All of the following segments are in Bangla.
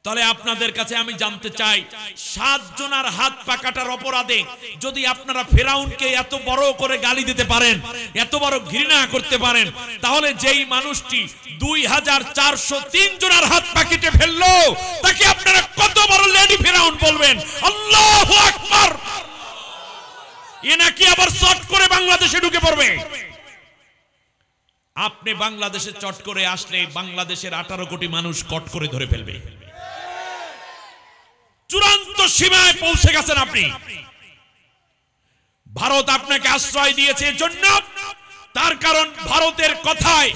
তাহলে আপনাদের কাছে আমি জানতে চাই, 7 জনের হাত পা কাটার অপরাধে যদি আপনারা ফেরাউনকে এত বড় করে গালি দিতে পারেন, এত বড় ঘৃণা করতে পারেন, তাহলে যেই মানুষটি 2403 জনের হাত পা কেটে ফেললো তাকে আপনারা কত বড় লেডি ফেরাউন বলবেন? আল্লাহু আকবার। এ নাকি আবার চট করে বাংলাদেশে ঢুকে পড়বে? আপনি বাংলাদেশে চট করে আসলে বাংলাদেশের 18 কোটি মানুষ কট করে ধরে ফেলবে। চূড়ান্ত সীমায় পৌঁছে গেছেন আপনি। ভারত আপনাকে আশ্রয় দিয়েছে জন্য, তার কারণ ভারতের কথায়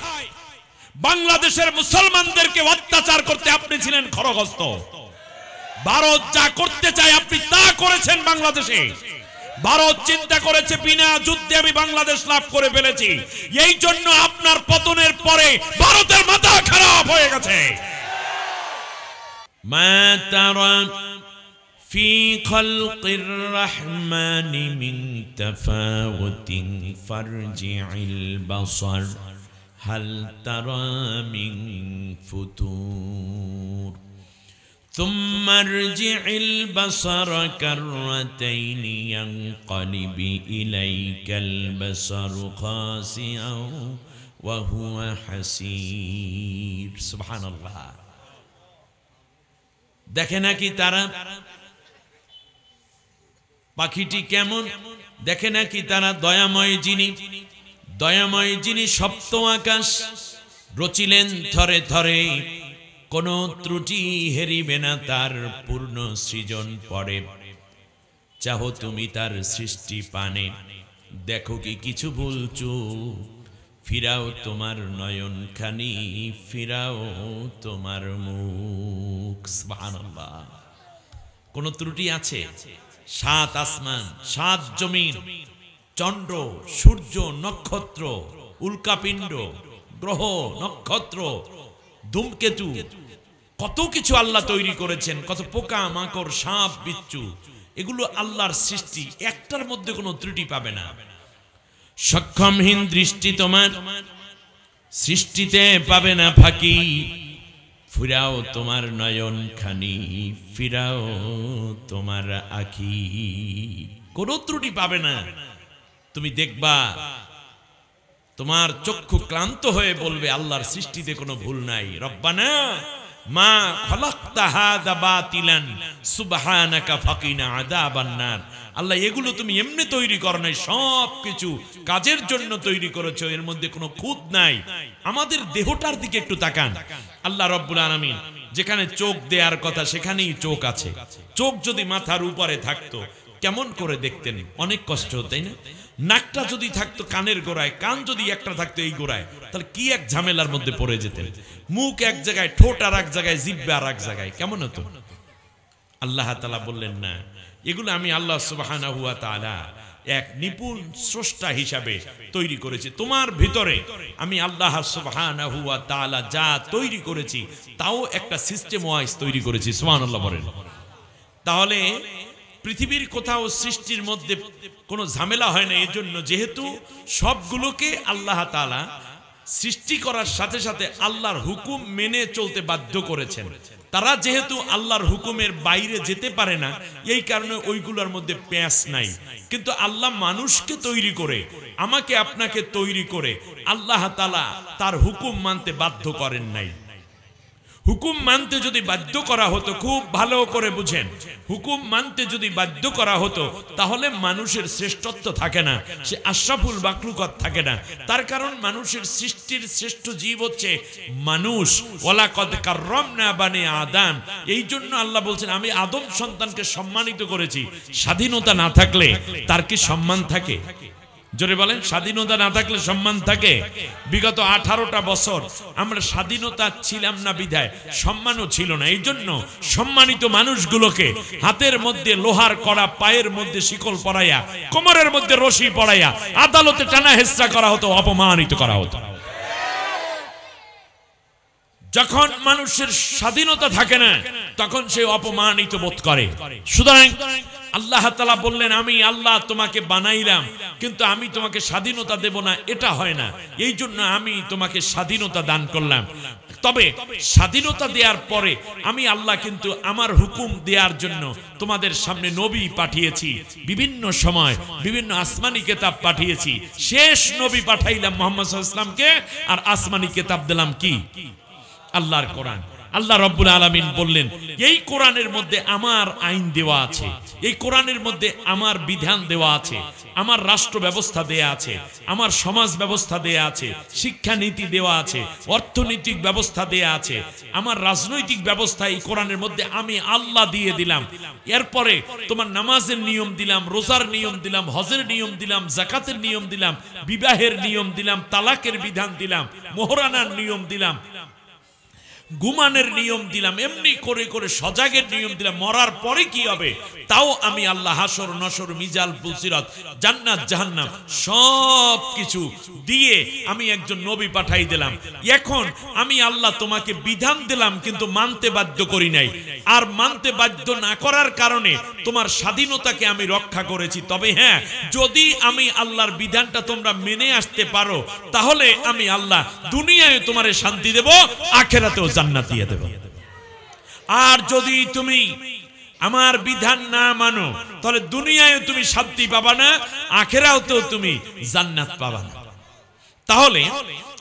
বাংলাদেশের মুসলমানদেরকে অত্যাচার করতে আপনি ছিলেন খড়গহস্ত। ভারত যা করতে চায় আপনি তা করেছেন বাংলাদেশে। ভারত চিন্তা করেছে বিনা যুদ্ধে আমি বাংলাদেশ লাভ করে ফেলেছি, এই জন্য আপনার পতনের পরে ভারতের মাথা খারাপ হয়ে গেছে। মা তারা ফি খালকির রহমানি মিন তাফাউতিন ফারজি'ল বাসার হাল তারা মিন ফুতুর ثم ارجع البصر كرتين ينقلب إليك البصر خاسئا وهو حسير سبحان الله। দেখে নাকি তারা পাখিটি কেমন, দেখে নাকি তারা দয়াময় যিনি সপ্তম আকাশ রচিলেন থরে থরে, কোন ত্রুটি হেরিবে না তার পূর্ণ সৃজন পরে। চাহো তুমি তার সৃষ্টি পানে, দেখো কি কিছু ভুলছো, ফিরাও তোমার নয়ন খানি, ফিরাও তোমার মুখ। সুবহানাল্লাহ। কোন ত্রুটি আছে? 7 আসমান, 7 জমিন, চন্দ্র সূর্য নক্ষত্র উল্কাপিণ্ড গ্রহ নক্ষত্র ধূমকেতু, কত কিছু আল্লাহ তৈরি করেছেন, কত পোকা মাকড় সাপ বিচ্ছু, এগুলো আল্লাহর সৃষ্টি, একটার মধ্যে কোনো ত্রুটি পাবে না। সক্ষমহীন দৃষ্টি তোমার সৃষ্টিতে পাবে না ফাঁকি, ফিরাও তোমার নয়ন খানি, ফিরাও তোমার আখি, কোনো ত্রুটি পাবে না। তুমি দেখবা তোমার চক্ষু ক্লান্ত হয়ে বলবে আল্লাহর সৃষ্টিতে কোনো ভুল নাই। রব্বানা মা খালাকতা হাযা বাতিলান সুবহানাকা ফাকিনা আযাবান নার। আল্লাহ এগুলো তুমি এমনি তৈরি করো নাই, সব কিছু কাজের জন্য তৈরি করেছো, এর মধ্যে কোনো খুঁত নাই। আমাদের দেহটার দিকে একটু তাকান। আল্লাহ রব্বুল আলামিন যেখানে চোখ দেওয়ার কথা সেখানেই চোখ আছে। চোখ যদি মাথার উপরে থাকতো কেমন করে দেখতেন? অনেক কষ্ট, তাই না? নাকটা যদি থাকতো কানের গোড়ায়, কান যদি একটা থাকতো এই গোড়ায়, তাহলে কি এক ঝামেলার মধ্যে পড়ে যেতেন। মুখ এক জায়গায়, ঠোঁট আর এক জায়গায়, জিহ্বা আর এক জায়গায়, কেমন হতো? আল্লাহ তাআলা বললেন না, এগুলো আমি আল্লাহ সুবহানাহু ওয়া তাআলা এক নিপুণ স্রষ্টা হিসাবে তৈরি করেছি। তোমার ভিতরে আমি আল্লাহ সুবহানাহু ওয়া তাআলা যা তৈরি করেছি তাও একটা সিস্টেম ওয়াইজ তৈরি করেছি। সুবহানাল্লাহ বলেন। তাহলে পৃথিবীর কোথাও সৃষ্টির মধ্যে কোনো ঝামেলা হয় না, এজন্য যেহেতু সবগুলোকে আল্লাহ তাআলা সৃষ্টি করার সাথে সাথে আল্লাহর হুকুম মেনে চলতে বাধ্য করেছেন। তারা যেহেতু আল্লাহর হুকুমের বাইরে যেতে পারে না, এই কারণে ওইগুলোর মধ্যে প্যাঁচ নাই। কিন্তু আল্লাহ মানুষকে তৈরি করে, আমাকে আপনাকে তৈরি করে আল্লাহ তাআলা তার হুকুম মানতে বাধ্য করেন নাই। হুকুম মানতে যদি বাধ্য করা হতো, খুব ভালো করে বুঝেন, হুকুম মানতে যদি বাধ্য করা হতো তাহলে মানুষের শ্রেষ্ঠত্ব থাকে না, সে আশরাফুল মাখলুকাত থাকে না। তার কারণ মানুষের সৃষ্টির শ্রেষ্ঠ জীব হচ্ছে মানুষ। ওয়ালাকাদ কাররামনা বানি আদম। এই জন্য আল্লাহ বলছেন আমি আদম সন্তানকে সম্মানিত করেছি। স্বাধীনতা না থাকলে তার কি সম্মান থাকে? জোরে বলেন, স্বাধীনতা না থাকলে সম্মান থাকে? বিগত 18টা বছর আমরা স্বাধীনতা ছিলাম না বিধায় সম্মানও ছিল না। এই জন্য সম্মানিত মানুষগুলোকে হাতের মধ্যে লোহার কড়া, পায়ের মধ্যে শিকল পরাইয়া, কোমরের মধ্যে রশি পরাইয়া আদালতে টানা হেচড়া করা হতো, অপমানিত করা হতো। যখন মানুষের স্বাধীনতা থাকে না তখন সে অপমানিত বোধ করে। সুতরাং আল্লাহ তাআলা বললেন আমি আল্লাহ তোমাকে বানাইলাম কিন্তু আমি তোমাকে স্বাধীনতা দেব না, এটা হয় না। এই জন্য আমি তোমাকে স্বাধীনতা দান করলাম। তবে স্বাধীনতা দেওয়ার পরে আমি আল্লাহ কিন্তু আমার হুকুম দেওয়ার জন্য তোমাদের সামনে নবী পাঠিয়েছি, বিভিন্ন সময় বিভিন্ন আসমানি কিতাব পাঠিয়েছি। শেষ নবী পাঠাইলাম মুহাম্মদ সাল্লাল্লাহু আলাইহি ওয়াসাল্লামকে, আর আসমানি কিতাব দিলাম কি? আল্লাহর কোরআন। আল্লাহ রাব্বুল আলামিন বললেন এই কোরআনের মধ্যে আমার আইন দেওয়া আছে, এই কোরআনের মধ্যে আমার বিধান দেওয়া আছে, আমার রাষ্ট্র ব্যবস্থা দেয়া আছে, আমার সমাজ ব্যবস্থা দেয়া আছে, শিক্ষানীতি দেওয়া আছে, অর্থনৈতিক ব্যবস্থা দেয়া আছে, আমার রাজনৈতিক ব্যবস্থা এই কোরআনের মধ্যে আমি আল্লাহ দিয়ে দিলাম। এরপরে তোমার নামাজের নিয়ম দিলাম, রোজার নিয়ম দিলাম, হজের নিয়ম দিলাম, যাকাতের নিয়ম দিলাম, বিবাহের নিয়ম দিলাম, তালাকের বিধান দিলাম, মোহরানার নিয়ম দিলাম, ঘুমানের নিয়ম দিলাম, এমনি করে করে সজাগের নিয়ম দিলাম। মরার পরে কি হবে তাও আমি আল্লাহ হাসর নসর মিজাল পুলসিরাত জান্নাত জাহান্নাম সব কিছু দিয়ে আমি একজন নবী পাঠাই দিলাম। এখন আমি আল্লাহ তোমাকে বিধান দিলাম কিন্তু মানতে বাধ্য করি নাই, আর মানতে বাধ্য না করার কারণে তোমার স্বাধীনতাকে আমি রক্ষা করেছি। তবে হ্যাঁ, যদি আমি আল্লাহর বিধানটা তোমরা মেনে আসতে পারো তাহলে আমি আল্লাহ দুনিয়ায় তোমারে শান্তি দেব, আখিরাতেও জান্নাত দিয়ে দেব। আর যদি তুমি আমার বিধান না মানো তাহলে দুনিয়ায় তুমি শান্তি পাবা না, আখিরাতেও তুমি জান্নাত পাবা না। তাহলে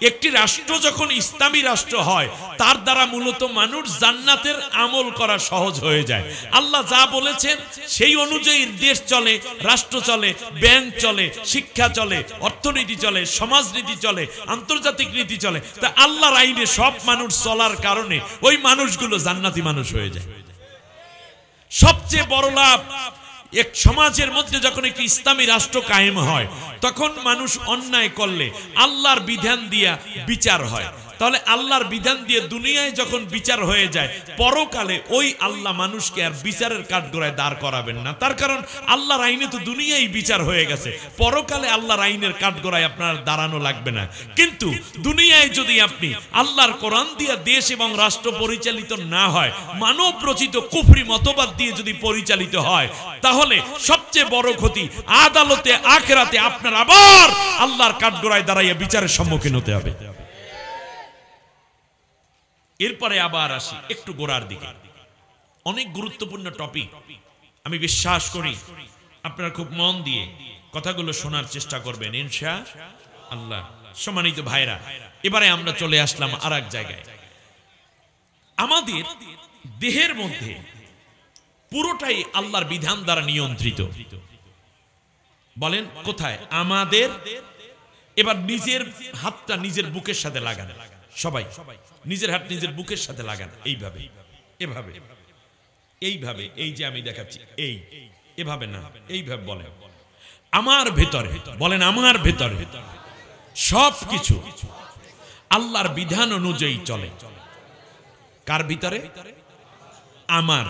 একটি রাষ্ট্র যখন ইসলামী রাষ্ট্র হয় তার দ্বারা মূলত মানুষ জান্নাতের আমল করা সহজ হয়ে যায়। আল্লাহ যা বলেছেন সেই অনুযায়ী দেশ চলে, রাষ্ট্র চলে, ব্যাংক চলে, শিক্ষা চলে, অর্থনীতি চলে, সমাজনীতি চলে, আন্তর্জাতিক নীতি চলে। তা আল্লাহর আইনে সব মানুষ চলার কারণে ওই মানুষগুলো জান্নাতি মানুষ হয়ে যায়। সবচেয়ে বড় লাভ, এক সমাজের মধ্যে যখন একটি ইসলামী রাষ্ট্র কায়েম হয় তখন মানুষ অন্যায় করলে আল্লাহর বিধান দিয়া বিচার হয়। তাহলে আল্লাহর বিধান দিয়ে দুনিয়ায় যখন বিচার হয়ে যায়, পরকালে ওই আল্লাহ মানুষকে আর বিচারের কাঠগড়ায় দাঁড় করাবেন না। তার কারণ আল্লাহর আইনে তো দুনিয়ায় বিচার হয়ে গেছে, পরকালে আল্লাহর আইনের কাঠগড়ায় আপনার দাঁড়ানো লাগবে না। কিন্তু দুনিয়ায় যদি আপনি আল্লাহর কোরআন দিয়ে দেশ এবং রাষ্ট্র পরিচালিত না হয়, মানব রচিত কুফরি মতবাদ দিয়ে যদি পরিচালিত হয়, তাহলে সবচেয়ে বড় ক্ষতি আদালতে আখিরাতে আপনার আবার আল্লাহর কাঠগড়ায় দাঁড়াইয়া বিচারের সম্মুখীন হতে হবে। এরপরে আবার আসি একটু গোড়ার দিকে। অনেক গুরুত্বপূর্ণ টপিক, আমি বিশ্বাস করি আপনারা খুব মন দিয়ে কথাগুলো শোনার চেষ্টা করবেন ইনশাআল্লাহ। সম্মানিত ভাইরা, এবারে আমরা চলে আসলাম আর এক জায়গায়। আমাদের দেহের মধ্যে পুরোটাই আল্লাহর বিধান দ্বারা নিয়ন্ত্রিত। বলেন কোথায়? আমাদের। এবার নিজের হাতটা নিজের বুকের সাথে লাগান, সবাই নিজের হাত নিজের বুকের সাথে লাগান, এইভাবে, এভাবে, এইভাবে, এই যে আমি দেখাচ্ছি, এই এভাবে না, এইভাবে বলেন আমার ভেতরে, বলেন আমার ভেতরে সব কিছু আল্লাহর বিধান অনুযায়ী চলে। কার ভিতরে? আমার।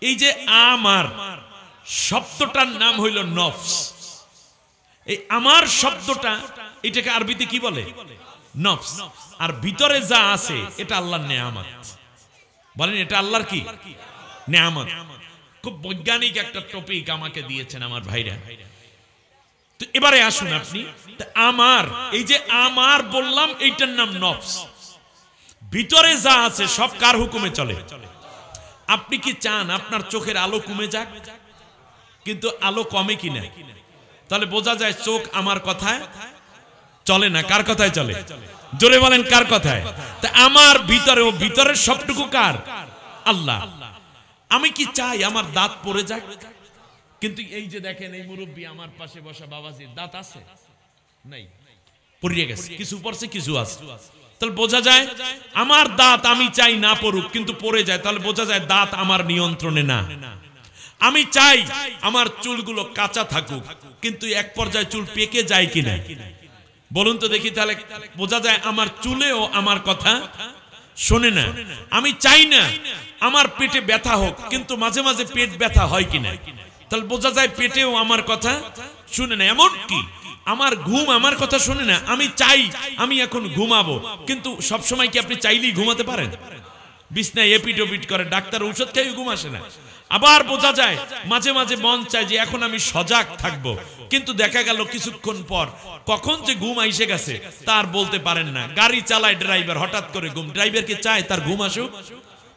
এই যে আমার শব্দটার নাম হইল নফস। এই আমার শব্দটা, এটাকে আরবিতে কি বলে? নফস। আর ভিতরে যা আছে এটা আল্লাহর নেয়ামত। বলেন এটা আল্লাহর কি? নেয়ামত। খুব বৈজ্ঞানিক একটা টপিক আমাকে দিয়েছেন আমার ভাইরা। তো এবারে আসুন আপনি, আমার, এই যে আমার বললাম এইটার নাম নফস। ভিতরে যা আছে সব কার হুকুমে চলে? আপনি কি চান আপনার চোখের আলো কমে যাক? কিন্তু আলো কমে কিনা? তাহলে বোঝা যায় চোখ আমার কথায় চলে না। কার কথায় চলে? জোরে বলেন কার কথায়? তা আমার ভিতরে, ও ভিতরের সবটুকু কার? আল্লাহ। আমি কি চাই আমার দাঁত পড়ে যাক? কিন্তু এই যে দেখেন এই মুরব্বী আমার পাশে বসা বাবাজির দাঁত আছে? নাই, পড়িয়ে গেছে। কিছু পড়ছে, কিছু আছে। তাহলে বোঝা যায় আমার দাঁত আমি চাই না পড়ুক, কিন্তু পড়ে যায়। তাহলে বোঝা যায় দাঁত আমার নিয়ন্ত্রণে না। আমি চাই আমার চুলগুলো কাঁচা থাকুক, কিন্তু এক পর্যায়ে চুল পেকে যায় কিনা বলুন তো দেখি। তাহলে বোঝা যায় আমার চুলেও আমার কথা শোনে না। আমি চাই না আমার পেটে ব্যথা হোক, কিন্তু মাঝে মাঝে পেট ব্যথা হয় কিনা, তাহলে বোঝা যায় পেটেও আমার কথা শুনে না। এমন কি আমার ঘুম আমার কথা শুনে না। আমি চাই আমি এখন ঘুমাবো, কিন্তু সব সময় কি আপনি চাইলেই ঘুমাতে পারেন? বিছনায় এপিট ওপিট করে, ডাক্তার ঔষধ খেয়ে ঘুম আসে না। আবার বোঝা যায় মাঝে মাঝে মন চায় যে এখন আমি সজাগ থাকবো, কিন্তু দেখা গেল কিছুক্ষণ পর কখন যে ঘুম আইসে গেছে তার বলতে পারেন না। গাড়ি চালায় ড্রাইভার, হঠাৎ করে ঘুম। ড্রাইভার কি চায় তার ঘুম আসুক?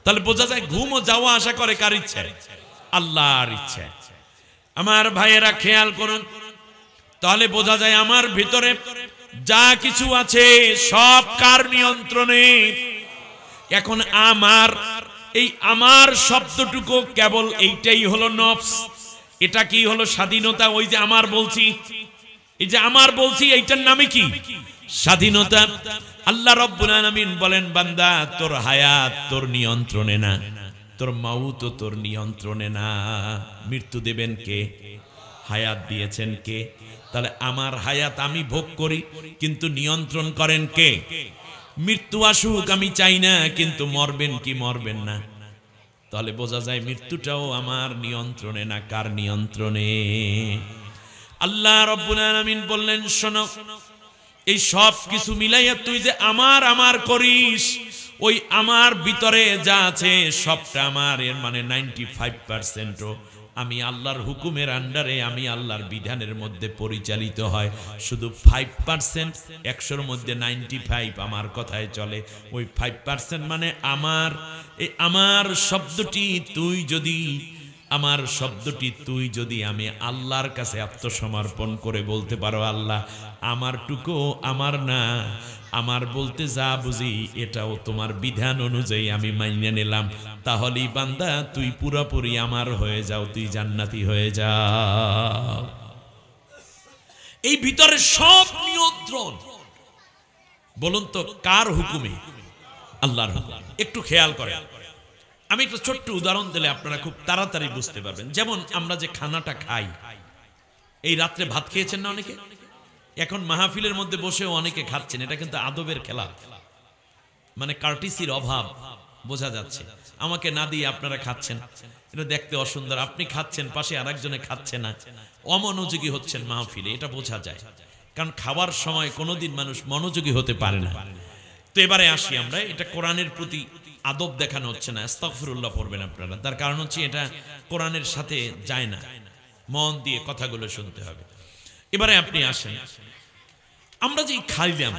তাহলে বোঝা যায় ঘুমও যাওয়া আসা করে কার ইচ্ছায়? আল্লাহর ইচ্ছায়। আমার ভাইয়েরা খেয়াল করুন, তাহলে বোঝা যায় আমার ভিতরে যা কিছু আছে সব কার নিয়ন্ত্রণে? এখন এই আমার শব্দটুকু কেবল এইটাই হলো নফস। এটা কি হলো স্বাধীনতা? ওই যে আমার বলছি, এই যে আমার বলছি, এইটার নামে কি? স্বাধীনতা। আল্লাহ রাব্বুল আলামিন বলেন, বান্দা তোর হায়াত তোর নিয়ন্ত্রণে না, তোর মাউত তোর নিয়ন্ত্রণে না। মৃত্যু দেবেন কে? হায়াত দিয়েছেন কে? তাহলে আমার হায়াত আমি ভোগ করি, কিন্তু নিয়ন্ত্রণ করেন কে? মৃত্যু আসুক আমি চাই না, কিন্তু মরবেন কি মরবেন না? তাহলে বোঝা যায় মৃত্যুটাও আমার নিয়ন্ত্রণে না, কার নিয়ন্ত্রণে? আল্লাহ রাব্বুল আলামিন বললেন, শোনো, এই সব কিছু মিলাইয়া তুই যে আমার আমার করিস, ওই আমার ভিতরে যা আছে সবটা আমার। এর মানে 95% আমি আল্লাহর হুকুমের আন্ডারে, আমি আল্লাহর বিধানের মধ্যে পরিচালিত হয়। শুধু 5%, 100-র মধ্যে 95 আমার কথায় চলে। ওই 5% মানে আমার। এই আমার শব্দটি তুই যদি আমি আল্লাহর কাছে আত্মসমর্পণ করে বলতে পারো, আল্লাহ আমারটুকু আমার না, আমার বলতে যা বুঝি এটাও তোমার বিধান অনুযায়ী আমি মাইনে নিলাম, তাহলেই বান্দা তুই পুরোপুরি আমার হয়ে যাও, তুই জান্নাতি হয়ে যাও। এই ভিতরে সব নিয়ন্ত্রণ, বলুন তো কার হুকুমে? আল্লাহর হুকুমে। একটু খেয়াল করেন, আমি একটা ছোট্ট উদাহরণ দিলে আপনারা খুব তাড়াতাড়ি বুঝতে পারবেন। যেমন আমরা যে খানাটা খাই, এই রাত্রে ভাত খেয়েছেন না অনেকে? এখন মাহফিলের মধ্যে বসেও অনেকে খাচ্ছেন। এটা কিন্তু আদবের খেলা, মানে কার্টিসির অভাব বোঝা যাচ্ছে। আমাকে না দিয়ে আপনারা খাচ্ছেন, এটা দেখতে অসুন্দর। আপনি খাচ্ছেন, পাশে আরেকজনে খাচ্ছে না, অমনোযোগী হচ্ছেন মাহফিলে, এটা বোঝা যায়। কারণ খাওয়ার সময় কোনোদিন মানুষ মনোযোগী হতে পারে না। তো এবারে আসি আমরা, এটা কোরআনের প্রতি আদব দেখানো হচ্ছে না, আস্তাগফিরুল্লাহ পড়বেন আপনারা। তার কারণ হচ্ছে এটা কোরআনের সাথে যায় না, মন দিয়ে কথাগুলো শুনতে হবে। এবারে আপনি আসেন, আমরা যে খাইলাম,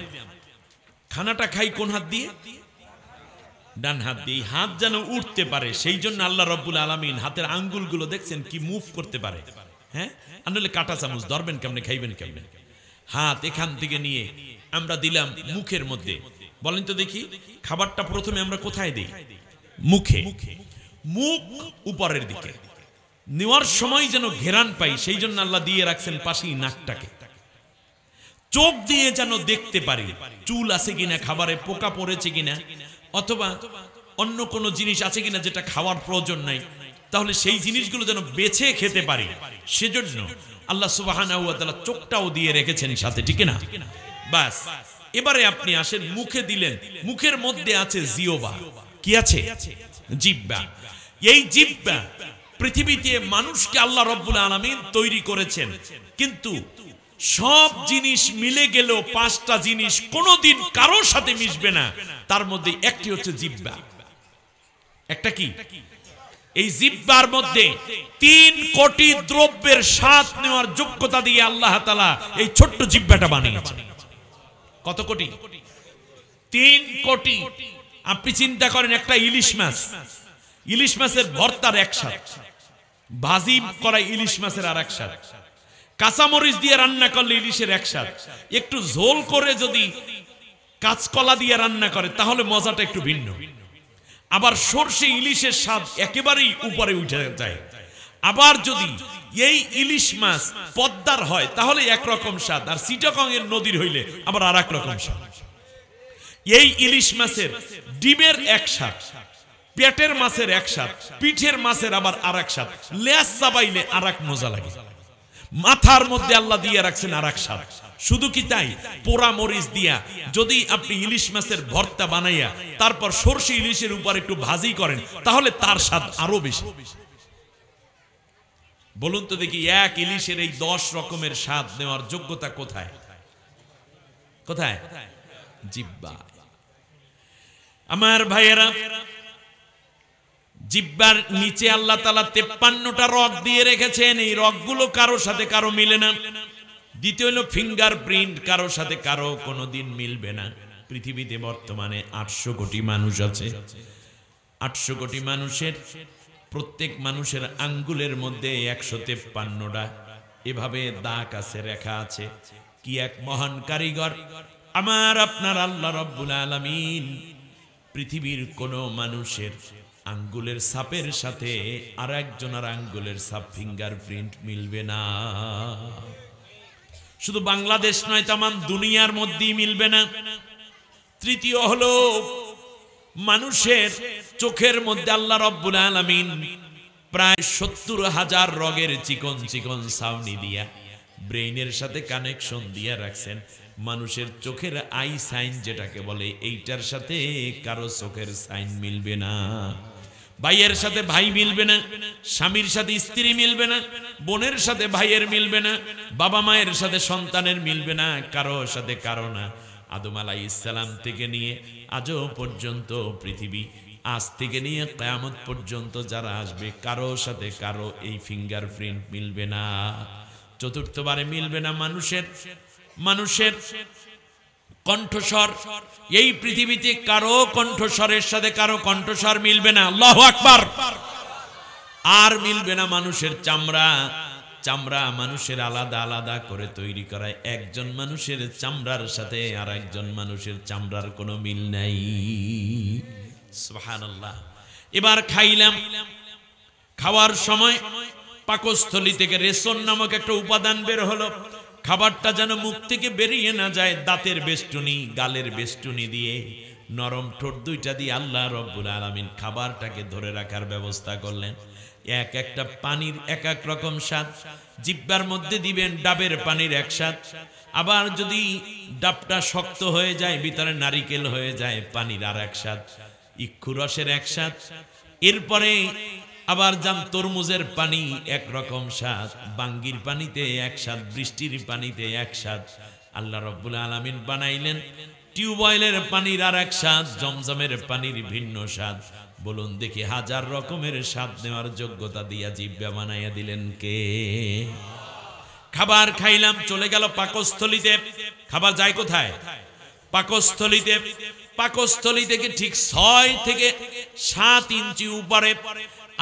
খানাটা খাই কোন হাত দিয়ে? ডান হাত দিয়ে। হাত যেন উঠতে পারে সেই জন্য আল্লাহ রাব্বুল আলামিন হাতের আঙ্গুলগুলো দেখছেন কি মুভ করতে পারে। হ্যাঁ, আনলে কাঁটা চামচ ধরবেন কেমনে, খাইবেন কেমনে? হাত এখান থেকে নিয়ে আমরা দিলাম মুখের মধ্যে। বলেন তো দেখি, খাবারটা প্রথমে আমরা কোথায় দিই? মুখে। মুখ উপরের দিকে নেওয়ার সময় যেন ঘেরান পাই, সেই জন্য আল্লাহ দিয়ে রাখছেন পাশেই নাকটাকে। চোখ দিয়ে যেন দেখতে পারি চুল আছে কিনা, খাবারে পোকা পড়েছে কিনা, অথবা অন্য কোনো জিনিস আছে কিনা যেটা খাওয়ার প্রয়োজন নাই, তাহলে সেই জিনিসগুলো যেন বেছে খেতে পারি। সেজন্য আল্লাহ সুবহানাহু ওয়া তাআলা চোখটাও দিয়ে রেখেছেন সাথে, ঠিক না? বাস, এবারে আপনি আসেন, মুখে দিলেন, মুখের মধ্যে আছে জিহ্বা। কি আছে? জিহ্বা। এই জিহ্বা পৃথিবীতে মানুষকে আল্লাহ রাব্বুল আলামিন তৈরি করেছেন, কিন্তু সব জিনিস মিলে গেল 5টা জিনিস কোনোদিন কারোর সাথে মিশবে না। তার মধ্যে একটি হচ্ছে জিহ্বা। একটা কি? এই জিহ্বার মধ্যে 3 কোটি দ্রব্যের স্বাদ নেওয়ার যোগ্যতা দিয়ে আল্লাহ তাআলা এই ছোট্ট জিহ্বাটা বানিয়েছেন। কত কোটি? 3 কোটি। আপনি চিন্তা করেন, একটা ইলিশ মাছ, ইলিশ মাছের ভর্তার এক স্বাদ, ভাজি করা ইলিশ মাছের আর এক স্বাদ, কাঁচামরিচ দিয়ে রান্না করলে ইলিশের এক স্বাদ, একটু ঝোল করে যদি কাঁচকলা দিয়ে রান্না করে তাহলে মজাটা একটু ভিন্ন। আবার সরষে ইলিশের স্বাদ একেবারেই উপরে উঠে যায়। আবার যদি এই ইলিশ মাছ পদ্মার হয় তাহলে একরকম স্বাদ, আর চিটাগং এর নদীর হইলে আবার আর এক রকম স্বাদ। এই ইলিশ মাছের ডিমের এক স্বাদ, পেটের মাছের এক স্বাদ, পিঠের মাছের আবার আর এক স্বাদ, লেজ চাবাইলে আর এক মজা লাগে, মাথার মধ্যে আল্লাহ দিয়ে রাখছেন আর এক স্বাদ। শুধু কি তাই, পোড়া মরিচ দিয়া যদি আপনি ইলিশ মাছের ভর্তা বানাইয়া তারপর সরষে ইলিশের উপর একটু ভাজি করেন তাহলে তার স্বাদ আরো বেশি। বলুন তো দেখি, এক ইলিশের এই 10 রকমের স্বাদ নেওয়ার যোগ্যতা কোথায়? কোথায়? জিহ্বা। আমার ভাইয়েরা, জিহ্বার নিচে আল্লাহ তাআলা 53টা রগ দিয়ে রেখেছেন। এই রগগুলো কারো সাথে কারো মিলে না। দ্বিতীয় হলো ফিঙ্গারপ্রিন্ট, কারো সাথে কারো কোনোদিন মিলবে না। পৃথিবীতে বর্তমানে 800 কোটি মানুষ আছে। 800 কোটি মানুষের প্রত্যেক মানুষের আঙ্গুলের মধ্যে 153টা এভাবে দাগ আছে, রেখা আছে। কি এক মহান কারিগর আমার আপনার আল্লাহ রাব্বুল আলামিন। পৃথিবীর কোন মানুষের আঙ্গুলের ছাপের সাথে আর একজনের আঙ্গুলের ছাপ ফিঙ্গারপ্রিন্ট মিলবে না। শুধু বাংলাদেশ নয়, তাম দুনিয়ার মধ্যেই মিলবে না। তৃতীয় হলো মানুষের চোখের মধ্যে আল্লাহ রাব্বুল আলামিন প্রায় 70,000 রগের চিকন চিকন ছাউনি দিয়া ব্রেইনের সাথে কানেকশন দিয়া রাখছেন। মানুষের চোখের আই সাইন যেটাকে বলে, এইটার সাথে কারো চোখের সাইন মিলবে না। ভাইয়ের সাথে ভাই মিলবে না, স্বামীর সাথে স্ত্রী মিলবে না, বোনের সাথে ভাইয়ের মিলবে না, বাবা মায়ের সাথে সন্তানের মিলবে না, কারো সাথে কারো না। আদম আলাইহিস সালাম থেকে নিয়ে আজও পর্যন্ত পৃথিবী, আজ থেকে নিয়ে কিয়ামত পর্যন্ত যারা আসবে, কারো সাথে কারো এই ফিঙ্গারপ্রিন্ট মিলবে না। চতুর্থবারে মিলবে না মানুষের কণ্ঠস্বর। এই পৃথিবীতে কারো কণ্ঠস্বরের সাথে কারো কণ্ঠস্বর মিলবে না। আল্লাহু আকবার। আর মিলবে না মানুষের চামড়া মানুষের আলাদা আলাদা করে তৈরি করা। একজন মানুষের চামড়ার সাথে আর একজন মানুষের চামড়ার কোনো মিল নাই। সুবহানাল্লাহ। এবার খাইলাম, খাওয়ার সময় পাকস্থলী থেকে রেশন নামক একটা উপাদান বের হলো। খাবারটা যেন মুখ থেকে বেরিয়ে না যায়, দাঁতের বেষ্টনী, গালের বেষ্টনী দিয়ে, নরম ঠোঁট দুইটা দিয়ে আল্লাহ রাব্বুল আলামিন খাবারটাকে ধরে রাখার ব্যবস্থা করলেন। এক একটা পানির এক এক রকম স্বাদ। জিহ্বার মধ্যে দিবেন ডাবের পানির এক স্বাদ, আবার যদি ডাবটা শক্ত হয়ে যায়, ভিতরে নারিকেল হয়ে যায়, পানির আর এক স্বাদ, ইক্ষু রসের এক স্বাদ। এরপরে আবার যান তরমুজের পানি এক রকম স্বাদ, বাঙ্গির পানিতে এক স্বাদ, বৃষ্টির পানিতে এক স্বাদ। আল্লাহ রাব্বুল আলামিন বানাইলেন টিউবওয়েলের পানির আর এক স্বাদ, জমজমের পানির ভিন্ন স্বাদ। বলুন দেখি, 1000 রকমের স্বাদ নেওয়ার যোগ্যতা দিয়া জিহ্বা বানাইয়া দিলেন কে? খাবার খাইলাম, চলে গেল পাকস্থলীতে। খাবার যায় কোথায়? পাকস্থলীতে। পাকস্থলী থেকে ঠিক 6 থেকে 7 ইঞ্চি উপরে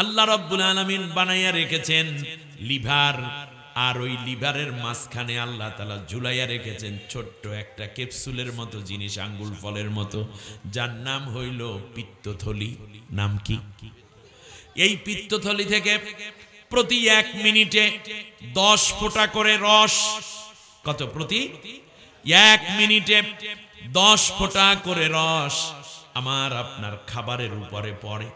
আল্লাহ রাব্বুল আলামিন বানাইয়া রেখেছেন লিভার। আর ওই লিভারের মাঝখানে আল্লাহ তাআলা ঝুলাইয়া রেখেছেন ছোট্ট একটা ক্যাপসুলের মতো জিনিস, আঙ্গুল ফলের মতো, যার নাম হইল পিত্তথলি। নাম কি? এই পিত্তথলি থেকে প্রতি 1 মিনিটে 10 ফোঁটা করে রস। কত? প্রতি 1 মিনিটে 10 ফোঁটা করে রস আমার আপনার খাবারের উপরে পড়ে।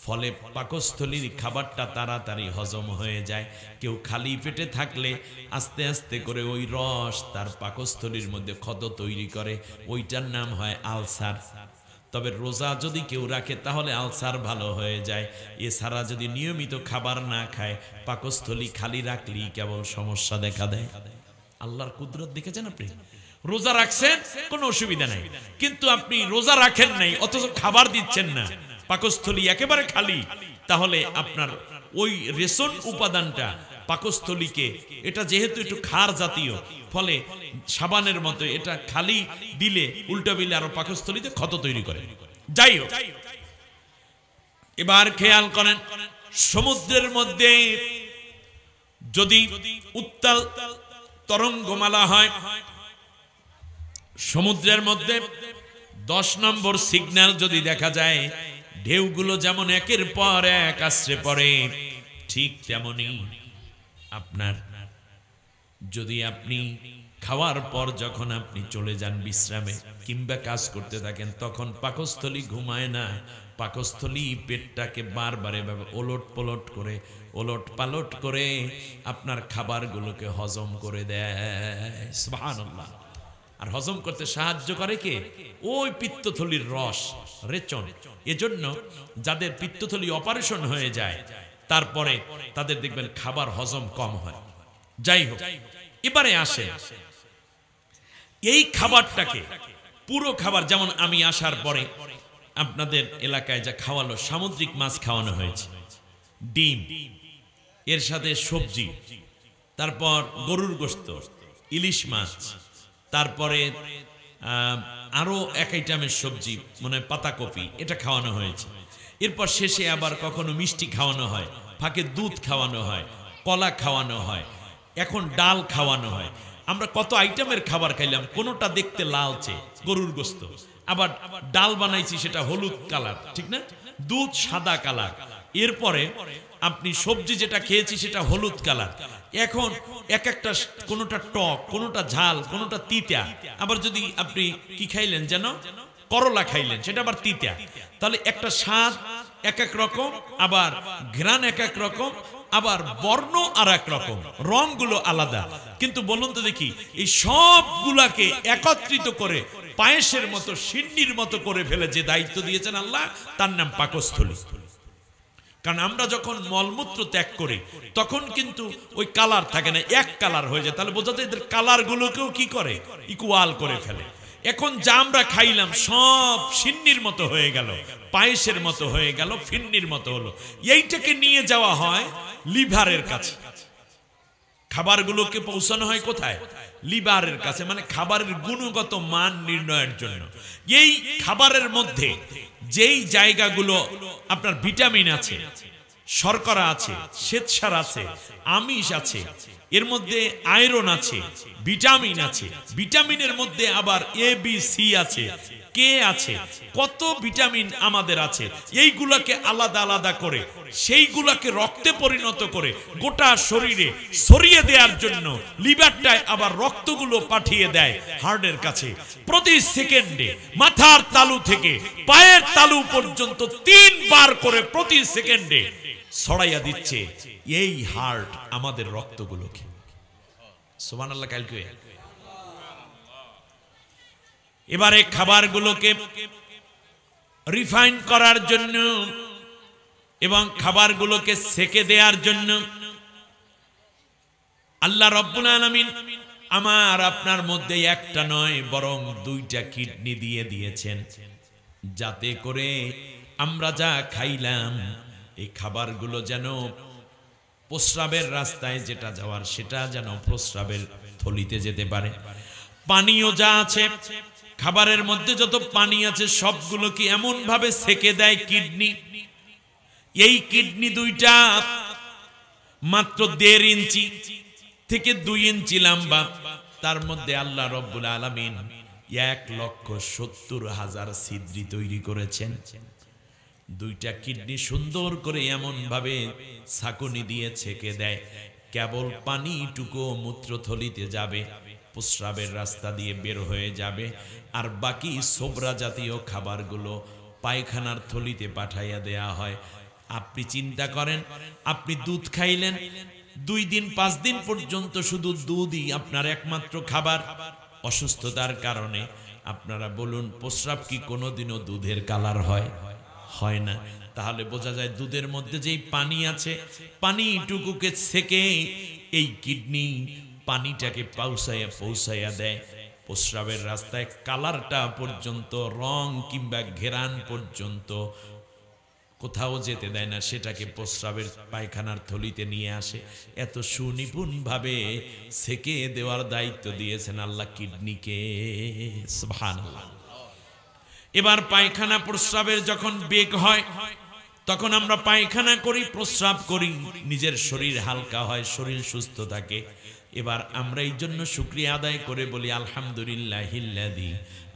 ফলে পাকস্থলীর খাবারটা তাড়াতাড়ি হজম হয়ে যায়। কেউ খালি পেটে থাকলে আস্তে আস্তে করে ওই রস তার পাকস্থলীর মধ্যে ক্ষত তৈরি করে, ওইটার নাম হয় আলসার। তবে রোজা যদি কেউ রাখে তাহলে আলসার ভালো হয়ে যায়। এছাড়া যদি নিয়মিত খাবার না খায়, পাকস্থলী খালি রাখলেই কেবল সমস্যা দেখা দেয়। আল্লাহর কুদরত দেখেছেন আপনি? রোজা রাখছেন, কোনো অসুবিধা নাই, কিন্তু আপনি রোজা রাখেন নাই অথচ খাবার দিচ্ছেন না, পাকস্থলী একেবারে খালি, তাহলে আপনার ওই রেশন উপাদানটা পাকস্থলীকে, এটা যেহেতু একটু ক্ষার জাতীয়, ফলে সাবানের মতো এটা খালি দিলে উল্টো বিলে আরো পাকস্থলীতে ক্ষত তৈরি করে। যাই হোক, এবার খেয়াল করেন, সমুদ্রের মধ্যে যদি উত্তাল তরঙ্গমালা হয়, সমুদ্রের মধ্যে 10 নম্বর সিগন্যাল যদি দেখা যায়, ঢেউগুলো যেমন একের পর এক আসছে পড়ে, ঠিক তেমনি আপনার যদি আপনি খাওয়ার পর যখন আপনি চলে যান বিশ্রামে কিংবা কাজ করতে থাকেন, তখন পাকস্থলী ঘুমায় না, পাকস্থলী পেটটাকে বারবার এভাবে ওলট পালট করে আপনার খাবারগুলোকে হজম করে দেয়। সুবহানাল্লাহ। আর হজম করতে সাহায্য করে কে? ওই পিত্তথলির রস, রেচন। এজন্য যাদের পিত্তথলি অপারেশন হয়ে যায় তারপরে তাদের দেখবেন খাবার হজম কম হয়। যাই হোক, এবারে আসে এই খাবারটাকে, পুরো খাবার, যেমন আমি আসার পরে আপনাদের এলাকায় যা খাওয়ালো, সামুদ্রিক মাছ খাওয়ানো হয়েছে, ডিম, এর সাথে সবজি, তারপর গরুর গোশত, ইলিশ মাছ, তারপরে আরো এক আইটেমের সবজি, মানে পাতাকপি, এটা খাওয়ানো হয়েছে। এরপর শেষে আবার কখনো মিষ্টি খাওয়ানো হয়, ফাঁকে দুধ খাওয়ানো হয়, কলা খাওয়ানো হয়, এখন ডাল খাওয়ানো হয়। আমরা কত আইটেমের খাবার খাইলাম, কোনোটা দেখতে লালচে, গরুর গোশত, আবার ডাল বানাইছি সেটা হলুদ কালার, ঠিক না, দুধ সাদা কালার, এরপরে আপনি সবজি যেটা খেয়েছি সেটা হলুদ কালার। এখন এক একটা, কোনোটা টক, কোনোটা ঝাল, কোনোটা তিতা, আবার যদি আপনি কি খাইলেন যেন, করলা খাইলেন, সেটা আবার তিতা। তাহলে একটা স্বাদ এক এক রকম, আবার ঘ্রাণ এক এক রকম, আবার বর্ণ আর এক রকম, রংগুলো আলাদা। কিন্তু বলুন তো দেখি, এই সবগুলাকে একত্রিত করে পায়েসের মতো, সিন্নির মতো করে ফেলে যে দায়িত্ব দিয়েছেন আল্লাহ, তার নাম পাকস্থলী। কারণ আমরা যখন মলমূত্র ত্যাগ করি তখন কিন্তু ওই কালার থাকে না, এক কালার হয়ে যায়। তাহলে বোঝা যায় এদের কালার গুলোকেও কি করে, ইকুয়াল করে ফেলে। এখন যা আমরা খাইলাম সব সিন্নির মতো হয়ে গেল, পায়েসের মতো হয়ে গেল, ফিন্নির মতো হলো। এইটাকে নিয়ে যাওয়া হয় লিভারের কাছে। খাবারগুলোকে পৌঁছানো হয় কোথায়? লিভারের কাছে, মানে খাবারের গুণগত মান নির্ণয়ের জন্য। এই খাবারের মধ্যে যেই জায়গাগুলো আপনার ভিটামিন আছে, শর্করা আছে, শ্বেতসার আছে, আমিষ আছে, এর মধ্যে আয়রন আছে, ভিটামিন আছে, ভিটামিনের মধ্যে আবার এ বি সি আছে, কে আছে, কত ভিটামিন আমাদের আছে, এইগুলাকে আলাদা আলাদা করে সেইগুলাকে রক্তে পরিণত করে গোটা শরীরে ছড়িয়ে দেওয়ার জন্য লিভারটায় আবার রক্তগুলো পাঠিয়ে দেয় হার্টের কাছে। প্রতি সেকেন্ডে মাথার তালু থেকে পায়ের তালু পর্যন্ত 3 বার করে প্রতি সেকেন্ডে ছড়াইয়া দিচ্ছে এই হার্ট আমাদের রক্তগুলোকে। সুবহানাল্লাহ। কালকে এবারে খাবারগুলোকে রিফাইন করার জন্য এবং খাবারগুলোকে সেকে দেওয়ার জন্য আল্লাহ রাব্বুল আলামিন আমার আপনার মধ্যে একটা নয় বরং 2টা কিডনি দিয়ে দিয়েছেন, যাতে করে আমরা যা খাইলাম এই খাবারগুলো যেন প্রস্রাবের রাস্তায় যেটা যাওয়ার সেটা যেন প্রস্রাবের থলিতে যেতে পারে। পানীয় যা আছে, খাবারের মধ্যে যত পানি আছে সবগুলো কি এমন ভাবে সেকে দেয় কিডনি। এই কিডনি 2টা মাত্র 1.5 ইঞ্চি থেকে 2 ইঞ্চি লম্বা, তার মধ্যে আল্লাহ রাব্বুল আলামিন 1,70,000 ছিদ্র তৈরি করেছেন। 2টা কিডনি সুন্দর করে এমন ভাবে ছাঁকুনি দিয়ে ছেকে দেয়, কেবল পানিটুকু মূত্রথলিতে যাবে, প্রস্রাবের রাস্তা দিয়ে বের হয়ে যাবে, আর বাকি সোবরা জাতীয় খাবারগুলো পায়খানার থলিতে পাঠাইয়া দেয়া হয়। আপনি চিন্তা করেন, আপনি দুধ খাইলেন, 2 দিন 5 দিন পর্যন্ত শুধু দুধই আপনার একমাত্র খাবার, অসুস্থতার কারণে। আপনারা বলুন, প্রস্রাব কি কোনোদিনও দুধের কালার হয়? হয় না। তাহলে বোঝা যায় দুধের মধ্যে যেই পানি আছে, পানিটুকুকে ছেকে এই কিডনি পানিটাকে পৌঁছাইয়া দেয় প্রস্রাবের রাস্তায়। কালারটা পর্যন্ত, রং কিংবা ঘেরান পর্যন্ত কোথাও যেতে দেয় না, সেটাকে প্রস্রাবের পায়খানার থলিতে নিয়ে আসে। এত সুনিপুণ ভাবে ছেকে দেওয়ার দায়িত্ব দিয়েছেন আল্লাহ কিডনিকে। সুবহানাল্লাহ। এবার পায়খানা প্রস্রাবের যখন বেগ হয় তখন আমরা পায়খানা করি, প্রস্রাব করি, নিজের শরীর হালকা হয়, শরীর সুস্থ থাকে। এবার আমরা এই জন্য শুকরিয়া আদায় করে বলি আলহামদুলিল্লাহিল্লাযী